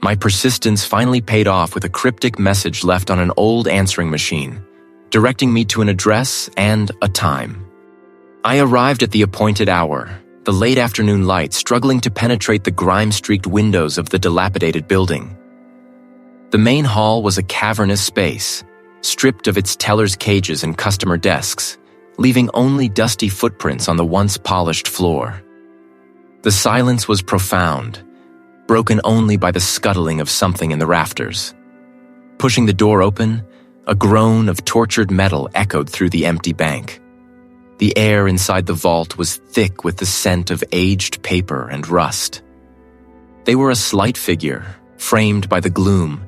My persistence finally paid off with a cryptic message left on an old answering machine, directing me to an address and a time. I arrived at the appointed hour, the late afternoon light struggling to penetrate the grime-streaked windows of the dilapidated building. The main hall was a cavernous space, stripped of its teller's cages and customer desks, leaving only dusty footprints on the once polished floor. The silence was profound, broken only by the scuttling of something in the rafters. Pushing the door open, a groan of tortured metal echoed through the empty bank. The air inside the vault was thick with the scent of aged paper and rust. They were a slight figure, framed by the gloom,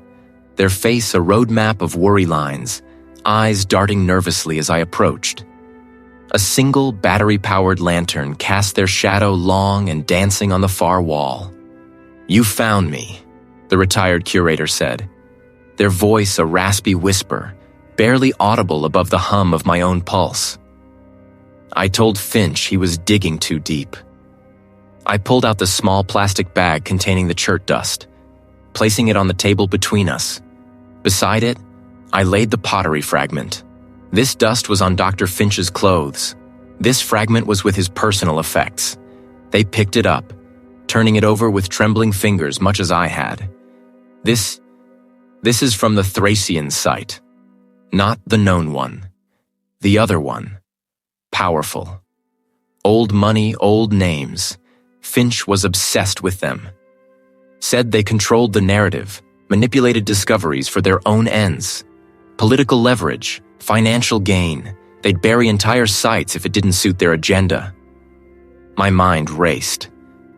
their face a roadmap of worry lines, eyes darting nervously as I approached. A single battery-powered lantern cast their shadow long and dancing on the far wall. "You found me," the retired curator said, their voice a raspy whisper, barely audible above the hum of my own pulse. I told Finch he was digging too deep. I pulled out the small plastic bag containing the chert dust, placing it on the table between us. Beside it, I laid the pottery fragment. This dust was on Dr. Finch's clothes. This fragment was with his personal effects. They picked it up, turning it over with trembling fingers much as I had. This is from the Thracian site. Not the known one. The other one. Powerful. Old money, old names. Finch was obsessed with them. Said they controlled the narrative, manipulated discoveries for their own ends. Political leverage, financial gain. They'd bury entire sites if it didn't suit their agenda. My mind raced.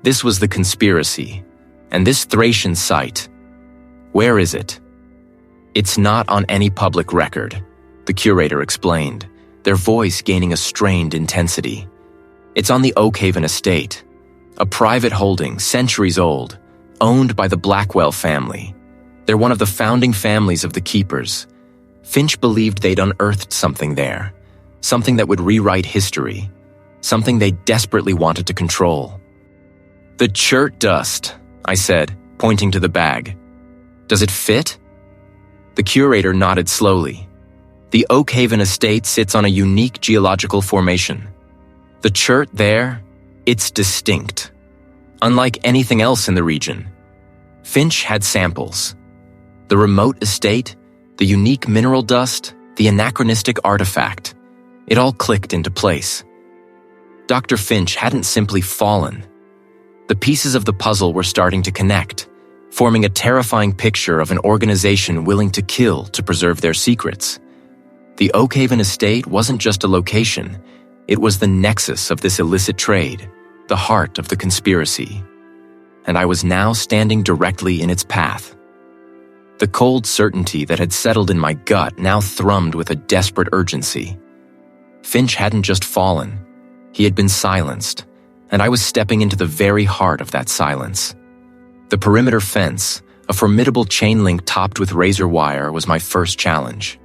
This was the conspiracy. And this Thracian site. Where is it? It's not on any public record, the curator explained, their voice gaining a strained intensity. It's on the Oakhaven estate, a private holding centuries old, owned by the Blackwell family. They're one of the founding families of the Keepers. Finch believed they'd unearthed something there, something that would rewrite history, something they desperately wanted to control. "The chert dust," I said, pointing to the bag. "Does it fit?" The curator nodded slowly. The Oakhaven estate sits on a unique geological formation. The chert there, it's distinct. Unlike anything else in the region. Finch had samples. The remote estate, the unique mineral dust, the anachronistic artifact. It all clicked into place. Dr. Finch hadn't simply fallen. The pieces of the puzzle were starting to connect, forming a terrifying picture of an organization willing to kill to preserve their secrets. The Oakhaven estate wasn't just a location, it was the nexus of this illicit trade, the heart of the conspiracy. And I was now standing directly in its path. The cold certainty that had settled in my gut now thrummed with a desperate urgency. Finch hadn't just fallen, he had been silenced, and I was stepping into the very heart of that silence. The perimeter fence, a formidable chain link topped with razor wire, was my first challenge.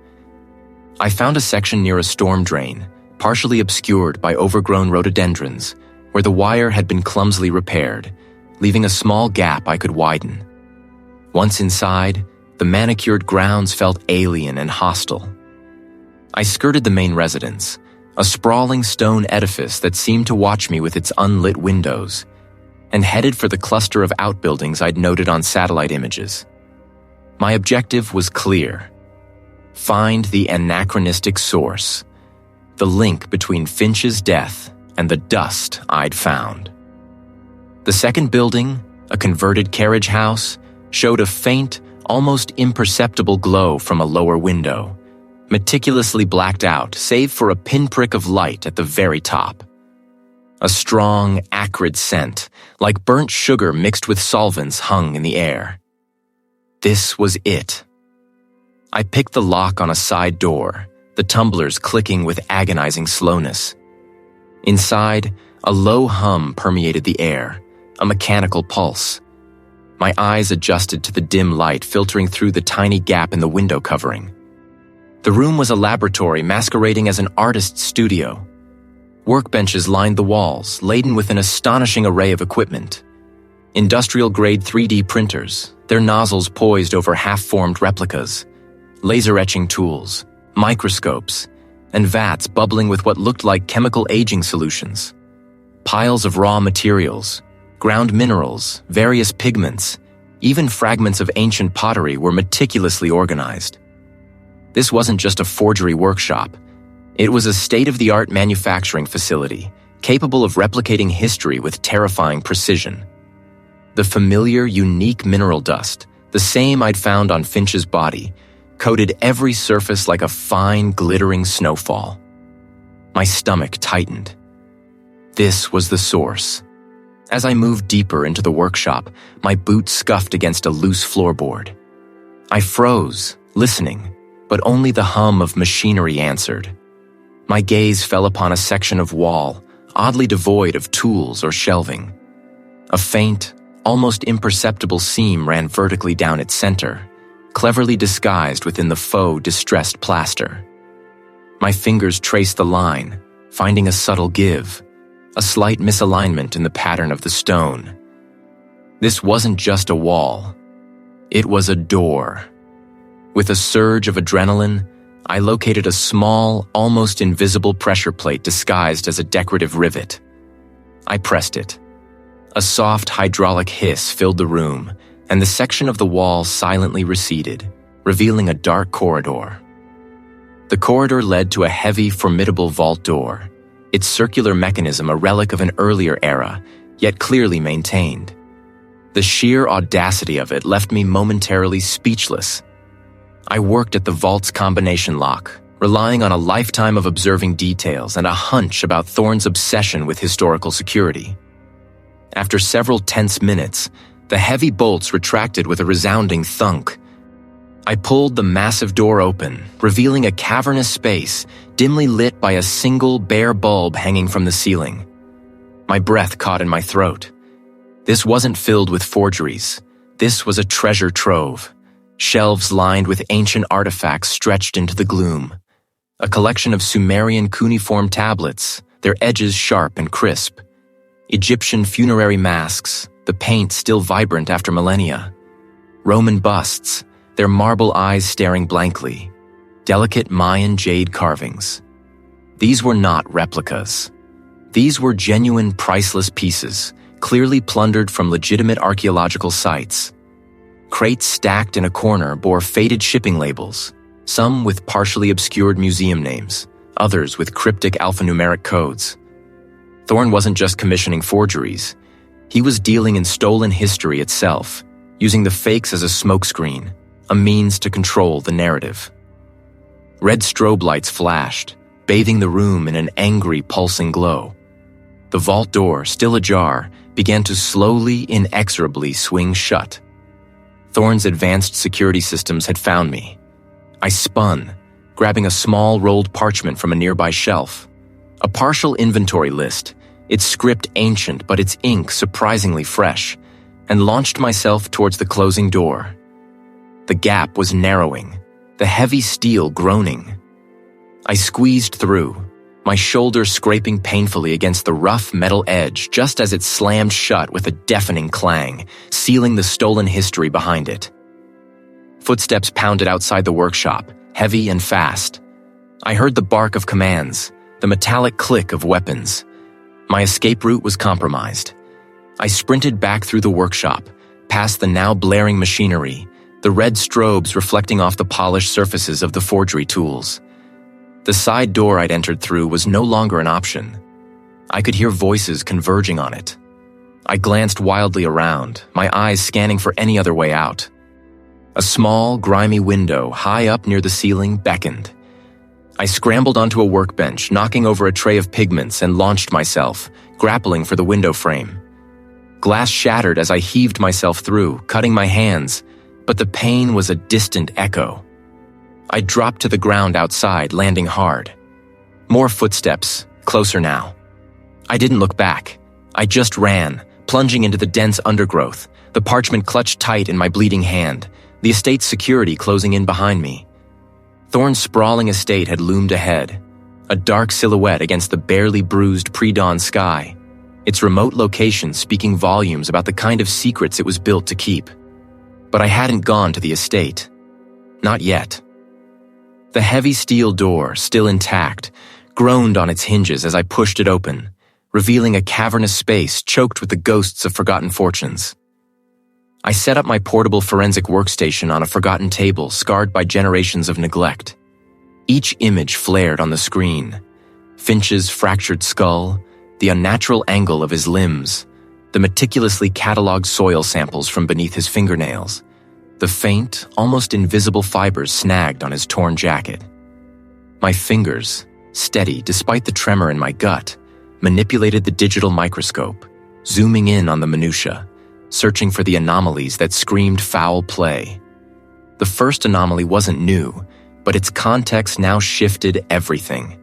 I found a section near a storm drain, partially obscured by overgrown rhododendrons, where the wire had been clumsily repaired, leaving a small gap I could widen. Once inside, the manicured grounds felt alien and hostile. I skirted the main residence, a sprawling stone edifice that seemed to watch me with its unlit windows, and headed for the cluster of outbuildings I'd noted on satellite images. My objective was clear: find the anachronistic source, the link between Finch's death and the dust I'd found. The second building, a converted carriage house, showed a faint, almost imperceptible glow from a lower window, meticulously blacked out save for a pinprick of light at the very top. A strong, acrid scent, like burnt sugar mixed with solvents, hung in the air. This was it. I picked the lock on a side door, the tumblers clicking with agonizing slowness. Inside, a low hum permeated the air, a mechanical pulse. My eyes adjusted to the dim light filtering through the tiny gap in the window covering. The room was a laboratory masquerading as an artist's studio. Workbenches lined the walls, laden with an astonishing array of equipment. Industrial-grade 3D printers, their nozzles poised over half-formed replicas, laser-etching tools, microscopes, and vats bubbling with what looked like chemical aging solutions. Piles of raw materials, ground minerals, various pigments, even fragments of ancient pottery were meticulously organized. This wasn't just a forgery workshop. It was a state-of-the-art manufacturing facility, capable of replicating history with terrifying precision. The familiar, unique mineral dust, the same I'd found on Finch's body, coated every surface like a fine, glittering snowfall. My stomach tightened. This was the source. As I moved deeper into the workshop, my boot scuffed against a loose floorboard. I froze, listening, but only the hum of machinery answered. My gaze fell upon a section of wall, oddly devoid of tools or shelving. A faint, almost imperceptible seam ran vertically down its center, cleverly disguised within the faux distressed plaster. My fingers traced the line, finding a subtle give, a slight misalignment in the pattern of the stone. This wasn't just a wall. It was a door. With a surge of adrenaline, I located a small, almost invisible pressure plate disguised as a decorative rivet. I pressed it. A soft hydraulic hiss filled the room, and the section of the wall silently receded, revealing a dark corridor. The corridor led to a heavy, formidable vault door, its circular mechanism a relic of an earlier era, yet clearly maintained. The sheer audacity of it left me momentarily speechless. I worked at the vault's combination lock, relying on a lifetime of observing details and a hunch about Thorne's obsession with historical security. After several tense minutes, the heavy bolts retracted with a resounding thunk. I pulled the massive door open, revealing a cavernous space dimly lit by a single bare bulb hanging from the ceiling. My breath caught in my throat. This wasn't filled with forgeries. This was a treasure trove. Shelves lined with ancient artifacts stretched into the gloom. A collection of Sumerian cuneiform tablets, their edges sharp and crisp. Egyptian funerary masks, the paint still vibrant after millennia. Roman busts, their marble eyes staring blankly. Delicate Mayan jade carvings. These were not replicas. These were genuine, priceless pieces, clearly plundered from legitimate archaeological sites. Crates stacked in a corner bore faded shipping labels, some with partially obscured museum names, others with cryptic alphanumeric codes. Thorne wasn't just commissioning forgeries. He was dealing in stolen history itself, using the fakes as a smokescreen, a means to control the narrative. Red strobe lights flashed, bathing the room in an angry, pulsing glow. The vault door, still ajar, began to slowly, inexorably swing shut. Thorne's advanced security systems had found me. I spun, grabbing a small rolled parchment from a nearby shelf. A partial inventory list, its script ancient but its ink surprisingly fresh, and launched myself towards the closing door. The gap was narrowing, the heavy steel groaning. I squeezed through, my shoulder scraping painfully against the rough metal edge just as it slammed shut with a deafening clang, sealing the stolen history behind it. Footsteps pounded outside the workshop, heavy and fast. I heard the bark of commands, the metallic click of weapons. My escape route was compromised. I sprinted back through the workshop, past the now blaring machinery, the red strobes reflecting off the polished surfaces of the forgery tools. The side door I'd entered through was no longer an option. I could hear voices converging on it. I glanced wildly around, my eyes scanning for any other way out. A small, grimy window high up near the ceiling beckoned. I scrambled onto a workbench, knocking over a tray of pigments, and launched myself, grappling for the window frame. Glass shattered as I heaved myself through, cutting my hands, but the pain was a distant echo. I dropped to the ground outside, landing hard. More footsteps, closer now. I didn't look back. I just ran, plunging into the dense undergrowth, the parchment clutched tight in my bleeding hand, the estate's security closing in behind me. Thorne's sprawling estate had loomed ahead, a dark silhouette against the barely bruised pre-dawn sky, its remote location speaking volumes about the kind of secrets it was built to keep. But I hadn't gone to the estate. Not yet. The heavy steel door, still intact, groaned on its hinges as I pushed it open, revealing a cavernous space choked with the ghosts of forgotten fortunes. I set up my portable forensic workstation on a forgotten table scarred by generations of neglect. Each image flared on the screen. Finch's fractured skull, the unnatural angle of his limbs, the meticulously catalogued soil samples from beneath his fingernails, the faint, almost invisible fibers snagged on his torn jacket. My fingers, steady despite the tremor in my gut, manipulated the digital microscope, zooming in on the minutiae, searching for the anomalies that screamed foul play. The first anomaly wasn't new, but its context now shifted everything.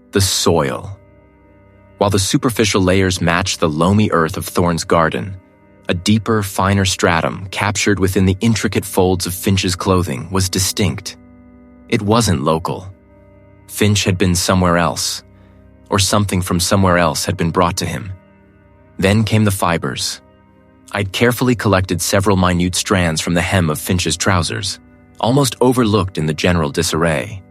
The soil. While the superficial layers matched the loamy earth of Thorne's garden, a deeper, finer stratum captured within the intricate folds of Finch's clothing was distinct. It wasn't local. Finch had been somewhere else, or something from somewhere else had been brought to him. Then came the fibers. I'd carefully collected several minute strands from the hem of Finch's trousers, almost overlooked in the general disarray.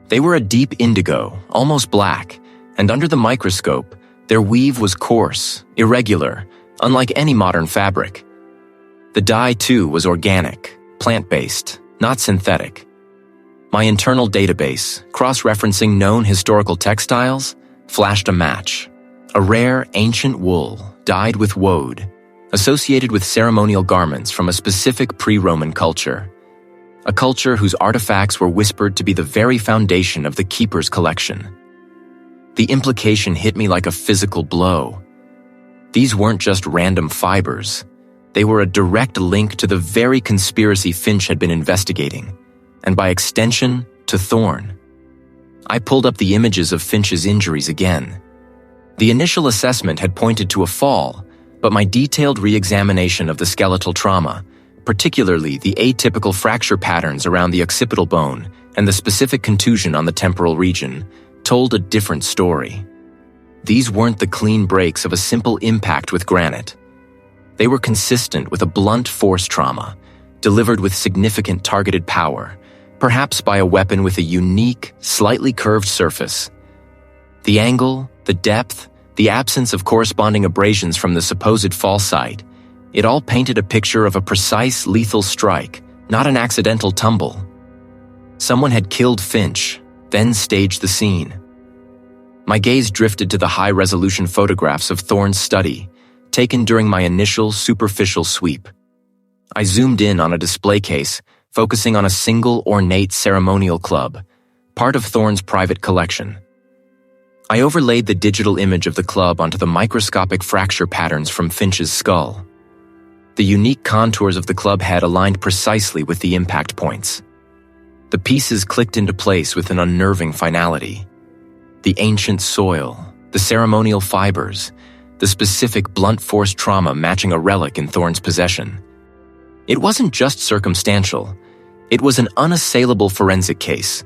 They were a deep indigo, almost black, and under the microscope, their weave was coarse, irregular, unlike any modern fabric. The dye, too, was organic, plant-based, not synthetic. My internal database, cross-referencing known historical textiles, flashed a match. A rare, ancient wool, dyed with woad, associated with ceremonial garments from a specific pre-Roman culture. A culture whose artifacts were whispered to be the very foundation of the Keeper's collection. The implication hit me like a physical blow. These weren't just random fibers. They were a direct link to the very conspiracy Finch had been investigating, and by extension, to Thorne. I pulled up the images of Finch's injuries again. The initial assessment had pointed to a fall, but my detailed re-examination of the skeletal trauma, particularly the atypical fracture patterns around the occipital bone and the specific contusion on the temporal region, told a different story. These weren't the clean breaks of a simple impact with granite. They were consistent with a blunt force trauma, delivered with significant targeted power, perhaps by a weapon with a unique, slightly curved surface. The angle, the depth, the absence of corresponding abrasions from the supposed fall site, it all painted a picture of a precise, lethal strike, not an accidental tumble. Someone had killed Finch, then staged the scene. My gaze drifted to the high-resolution photographs of Thorne's study, taken during my initial superficial sweep. I zoomed in on a display case, focusing on a single ornate ceremonial club, part of Thorne's private collection. I overlaid the digital image of the club onto the microscopic fracture patterns from Finch's skull. The unique contours of the club head aligned precisely with the impact points. The pieces clicked into place with an unnerving finality. The ancient soil, the ceremonial fibers, the specific blunt force trauma matching a relic in Thorne's possession. It wasn't just circumstantial. It was an unassailable forensic case.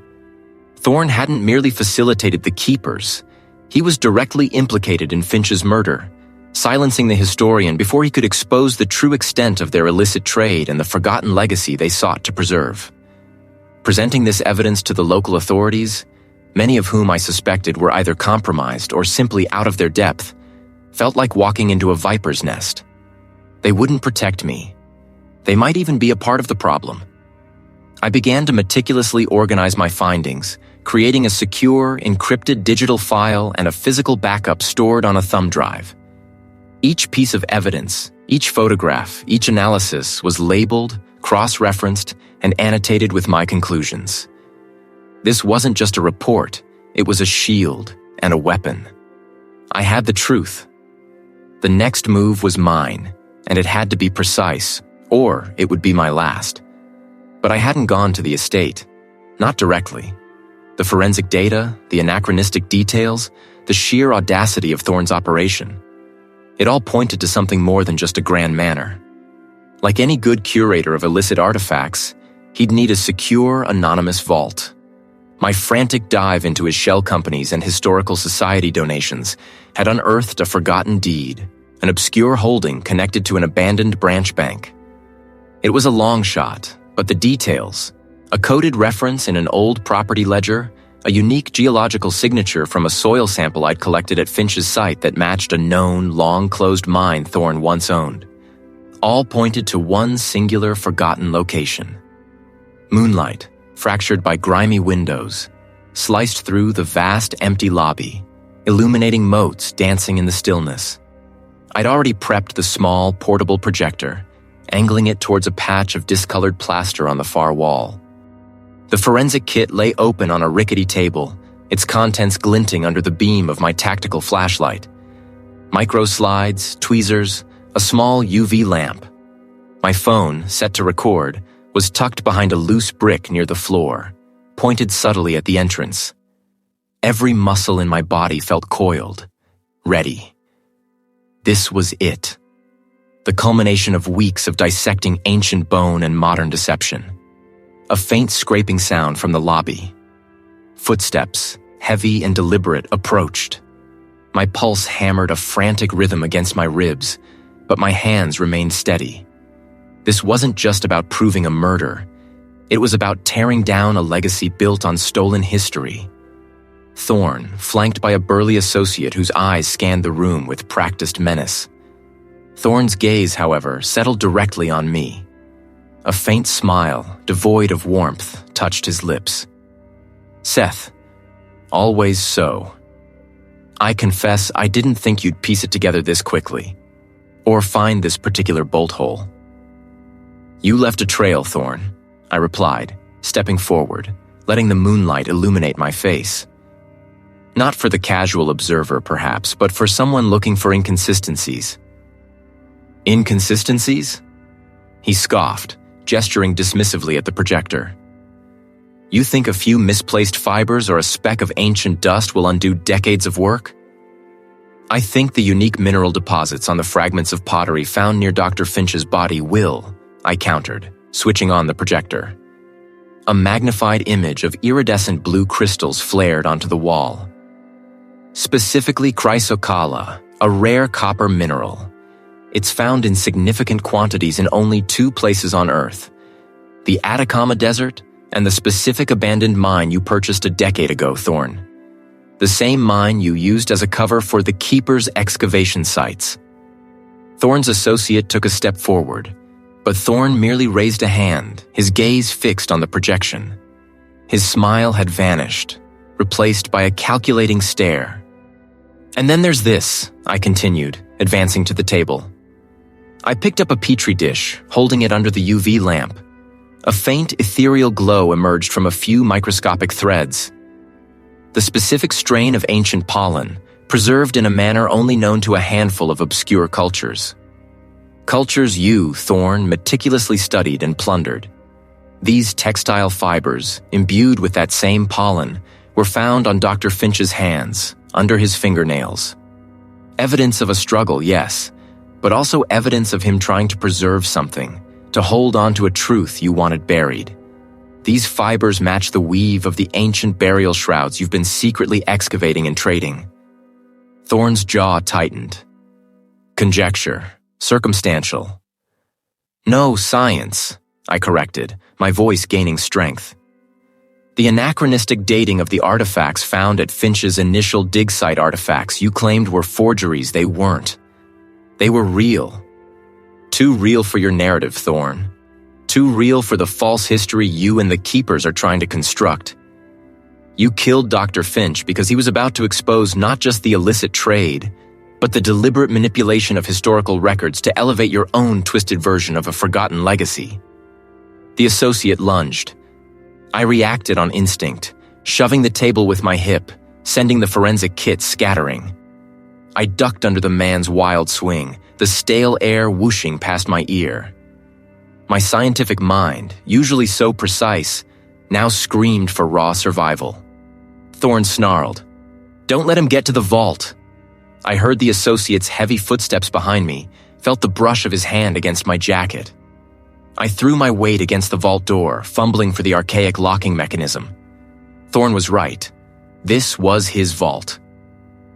Thorne hadn't merely facilitated the Keepers. He was directly implicated in Finch's murder, silencing the historian before he could expose the true extent of their illicit trade and the forgotten legacy they sought to preserve. Presenting this evidence to the local authorities, many of whom I suspected were either compromised or simply out of their depth, felt like walking into a viper's nest. They wouldn't protect me. They might even be a part of the problem. I began to meticulously organize my findings, creating a secure, encrypted digital file and a physical backup stored on a thumb drive. Each piece of evidence, each photograph, each analysis was labeled, cross-referenced, and annotated with my conclusions. This wasn't just a report, it was a shield and a weapon. I had the truth. The next move was mine, and it had to be precise, or it would be my last. But I hadn't gone to the estate, not directly. The forensic data, the anachronistic details, the sheer audacity of Thorne's operation. It all pointed to something more than just a grand manor. Like any good curator of illicit artifacts, he'd need a secure, anonymous vault. My frantic dive into his shell companies and historical society donations had unearthed a forgotten deed, an obscure holding connected to an abandoned branch bank. It was a long shot, but the details, a coded reference in an old property ledger, a unique geological signature from a soil sample I'd collected at Finch's site that matched a known, long-closed mine Thorne once owned, all pointed to one singular forgotten location. Moonlight, fractured by grimy windows, sliced through the vast empty lobby, illuminating motes dancing in the stillness. I'd already prepped the small, portable projector, angling it towards a patch of discolored plaster on the far wall. The forensic kit lay open on a rickety table, its contents glinting under the beam of my tactical flashlight. Micro slides, tweezers, a small UV lamp. My phone, set to record, was tucked behind a loose brick near the floor, pointed subtly at the entrance. Every muscle in my body felt coiled, ready. This was it. The culmination of weeks of dissecting ancient bone and modern deception. A faint scraping sound from the lobby. Footsteps, heavy and deliberate, approached. My pulse hammered a frantic rhythm against my ribs, but my hands remained steady. This wasn't just about proving a murder. It was about tearing down a legacy built on stolen history. Thorne, flanked by a burly associate whose eyes scanned the room with practiced menace. Thorne's gaze, however, settled directly on me. A faint smile, devoid of warmth, touched his lips. "Seth, always so. I confess I didn't think you'd piece it together this quickly, or find this particular bolt hole." "You left a trail, Thorne," I replied, stepping forward, letting the moonlight illuminate my face. Not for the casual observer, perhaps, but for someone looking for inconsistencies. "Inconsistencies?" He scoffed, gesturing dismissively at the projector. "You think a few misplaced fibers or a speck of ancient dust will undo decades of work?" "I think the unique mineral deposits on the fragments of pottery found near Dr. Finch's body will," I countered, switching on the projector. A magnified image of iridescent blue crystals flared onto the wall. Specifically chrysochala, a rare copper mineral. It's found in significant quantities in only 2 places on Earth, the Atacama Desert and the specific abandoned mine you purchased a decade ago, Thorne. The same mine you used as a cover for the Keeper's excavation sites. Thorne's associate took a step forward, but Thorne merely raised a hand, his gaze fixed on the projection. His smile had vanished, replaced by a calculating stare. "And then there's this," I continued, advancing to the table. I picked up a petri dish, holding it under the UV lamp. A faint ethereal glow emerged from a few microscopic threads. The specific strain of ancient pollen, preserved in a manner only known to a handful of obscure cultures. Cultures you, Thorne, meticulously studied and plundered. These textile fibers, imbued with that same pollen, were found on Dr. Finch's hands, under his fingernails. Evidence of a struggle, yes, but also evidence of him trying to preserve something, to hold on to a truth you wanted buried. These fibers match the weave of the ancient burial shrouds you've been secretly excavating and trading. Thorne's jaw tightened. Conjecture. Circumstantial. No science, I corrected, my voice gaining strength. The anachronistic dating of the artifacts found at Finch's initial dig site artifacts you claimed were forgeries. They weren't. They were real. Too real for your narrative, Thorn. Too real for the false history you and the Keepers are trying to construct. You killed Dr. Finch because he was about to expose not just the illicit trade, but the deliberate manipulation of historical records to elevate your own twisted version of a forgotten legacy. The associate lunged. I reacted on instinct, shoving the table with my hip, sending the forensic kit scattering. I ducked under the man's wild swing, the stale air whooshing past my ear. My scientific mind, usually so precise, now screamed for raw survival. Thorn snarled, "Don't let him get to the vault." I heard the associate's heavy footsteps behind me, felt the brush of his hand against my jacket. I threw my weight against the vault door, fumbling for the archaic locking mechanism. Thorn was right. This was his vault.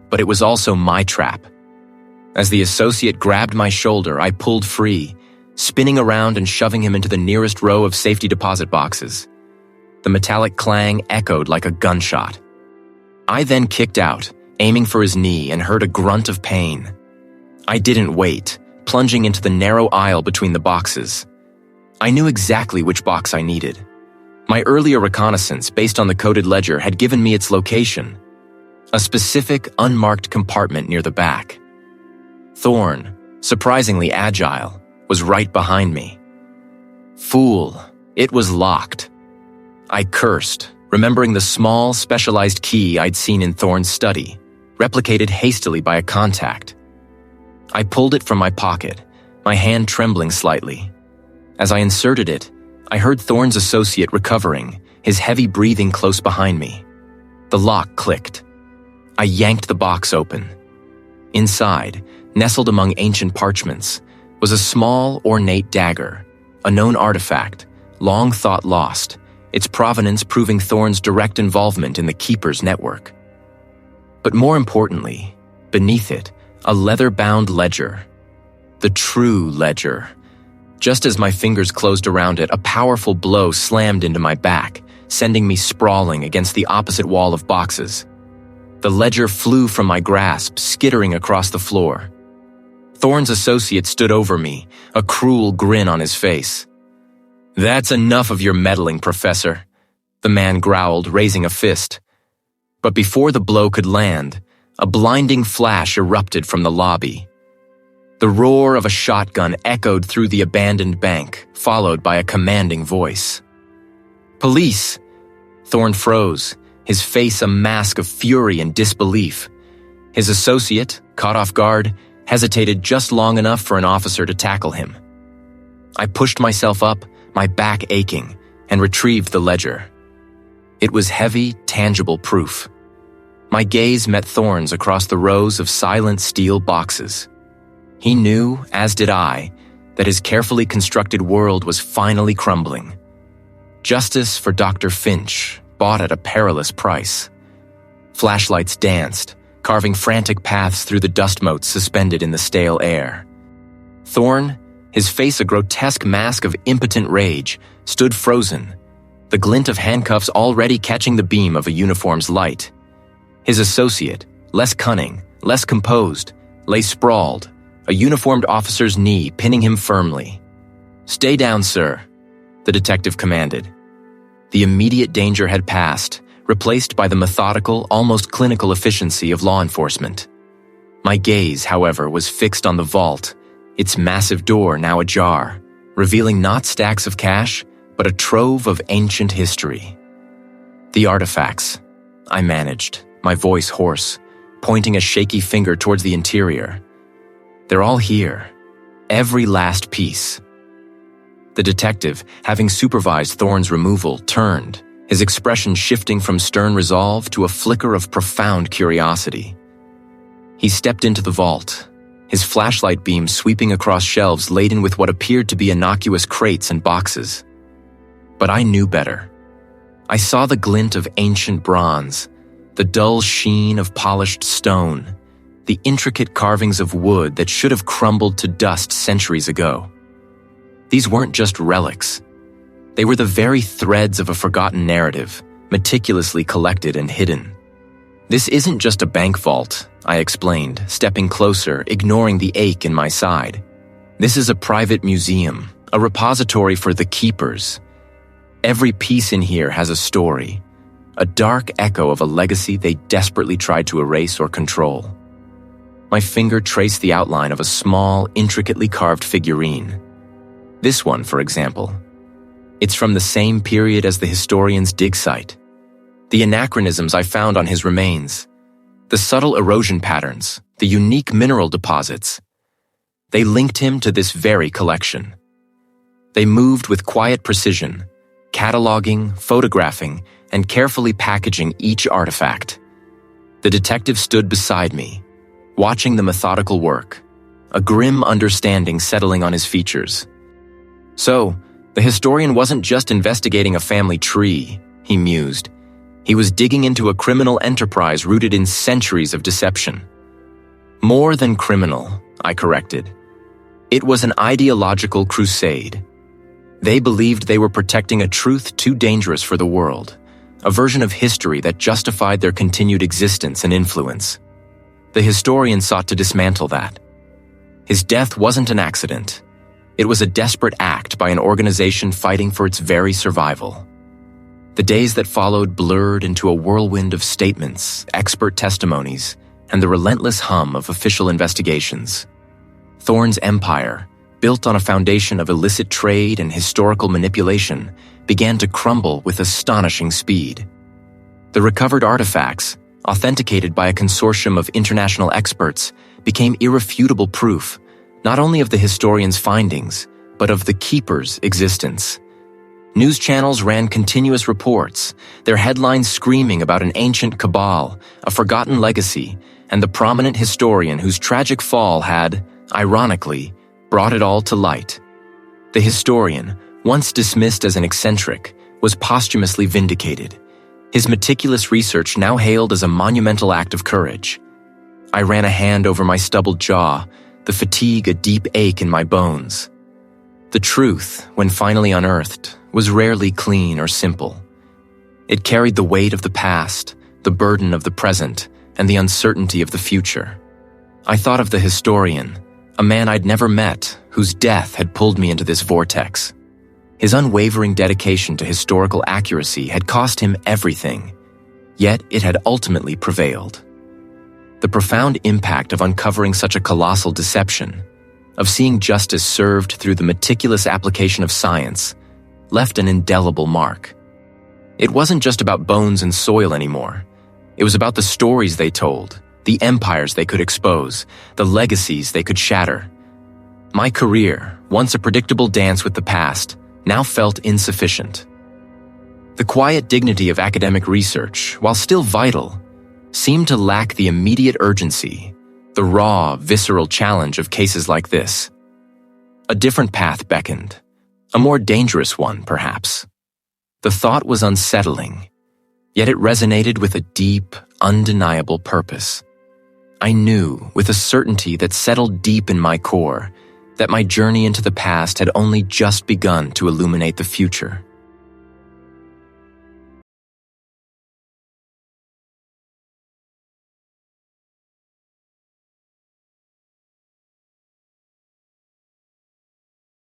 But it was also my trap. As the associate grabbed my shoulder, I pulled free, spinning around and shoving him into the nearest row of safety deposit boxes. The metallic clang echoed like a gunshot. I then kicked out, aiming for his knee, and heard a grunt of pain. I didn't wait, plunging into the narrow aisle between the boxes. I knew exactly which box I needed. My earlier reconnaissance, based on the coded ledger, had given me its location. A specific, unmarked compartment near the back. Thorn, surprisingly agile, was right behind me. Fool, it was locked. I cursed, remembering the small, specialized key I'd seen in Thorn's study, replicated hastily by a contact. I pulled it from my pocket, my hand trembling slightly. As I inserted it, I heard Thorn's associate recovering, his heavy breathing close behind me. The lock clicked. I yanked the box open. Inside, nestled among ancient parchments, was a small, ornate dagger, a known artifact, long thought lost, its provenance proving Thorn's direct involvement in the Keeper's network. But more importantly, beneath it, a leather-bound ledger. The true ledger. Just as my fingers closed around it, a powerful blow slammed into my back, sending me sprawling against the opposite wall of boxes. The ledger flew from my grasp, skittering across the floor. Thorn's associate stood over me, a cruel grin on his face. "That's enough of your meddling, Professor," the man growled, raising a fist. But before the blow could land, a blinding flash erupted from the lobby. The roar of a shotgun echoed through the abandoned bank, followed by a commanding voice. "Police!" Thorn froze, his face a mask of fury and disbelief. His associate, caught off guard, hesitated just long enough for an officer to tackle him. I pushed myself up, my back aching, and retrieved the ledger. It was heavy, tangible proof. My gaze met Thorn's across the rows of silent steel boxes. He knew, as did I, that his carefully constructed world was finally crumbling. Justice for Dr. Finch, bought at a perilous price. Flashlights danced, carving frantic paths through the dust motes suspended in the stale air. Thorn, his face a grotesque mask of impotent rage, stood frozen, the glint of handcuffs already catching the beam of a uniform's light. His associate, less cunning, less composed, lay sprawled, a uniformed officer's knee pinning him firmly. "Stay down, sir," the detective commanded. The immediate danger had passed, replaced by the methodical, almost clinical efficiency of law enforcement. My gaze, however, was fixed on the vault, its massive door now ajar, revealing not stacks of cash, but a trove of ancient history. "The artifacts," I managed, my voice hoarse, pointing a shaky finger towards the interior. "They're all here. Every last piece." The detective, having supervised Thorn's removal, turned, his expression shifting from stern resolve to a flicker of profound curiosity. He stepped into the vault, his flashlight beam sweeping across shelves laden with what appeared to be innocuous crates and boxes. But I knew better. I saw the glint of ancient bronze, the dull sheen of polished stone, the intricate carvings of wood that should have crumbled to dust centuries ago. These weren't just relics. They were the very threads of a forgotten narrative, meticulously collected and hidden. "This isn't just a bank vault," I explained, stepping closer, ignoring the ache in my side. "This is a private museum, a repository for the keepers. Every piece in here has a story, a dark echo of a legacy they desperately tried to erase or control." My finger traced the outline of a small, intricately carved figurine. This one, for example. It's from the same period as the historian's dig site. The anachronisms I found on his remains, the subtle erosion patterns, the unique mineral deposits, they linked him to this very collection. They moved with quiet precision, cataloging, photographing, and carefully packaging each artifact. The detective stood beside me, watching the methodical work, a grim understanding settling on his features. So, the historian wasn't just investigating a family tree, he mused. He was digging into a criminal enterprise rooted in centuries of deception. More than criminal, I corrected. It was an ideological crusade. They believed they were protecting a truth too dangerous for the world, a version of history that justified their continued existence and influence. The historian sought to dismantle that. His death wasn't an accident. It was a desperate act by an organization fighting for its very survival. The days that followed blurred into a whirlwind of statements, expert testimonies, and the relentless hum of official investigations. Thorne's empire, built on a foundation of illicit trade and historical manipulation, began to crumble with astonishing speed. The recovered artifacts, authenticated by a consortium of international experts, became irrefutable proof, not only of the historian's findings, but of the keeper's existence. News channels ran continuous reports, their headlines screaming about an ancient cabal, a forgotten legacy, and the prominent historian whose tragic fall had, ironically, brought it all to light. The historian, once dismissed as an eccentric, was posthumously vindicated. His meticulous research now hailed as a monumental act of courage. I ran a hand over my stubbled jaw, the fatigue a deep ache in my bones. The truth, when finally unearthed, was rarely clean or simple. It carried the weight of the past, the burden of the present, and the uncertainty of the future. I thought of the historian, a man I'd never met, whose death had pulled me into this vortex. His unwavering dedication to historical accuracy had cost him everything, yet it had ultimately prevailed. The profound impact of uncovering such a colossal deception, of seeing justice served through the meticulous application of science, left an indelible mark. It wasn't just about bones and soil anymore. It was about the stories they told, the empires they could expose, the legacies they could shatter. My career, once a predictable dance with the past, now felt insufficient. The quiet dignity of academic research, while still vital, seemed to lack the immediate urgency, the raw, visceral challenge of cases like this. A different path beckoned, a more dangerous one, perhaps. The thought was unsettling, yet it resonated with a deep, undeniable purpose. I knew, with a certainty that settled deep in my core, that my journey into the past had only just begun to illuminate the future.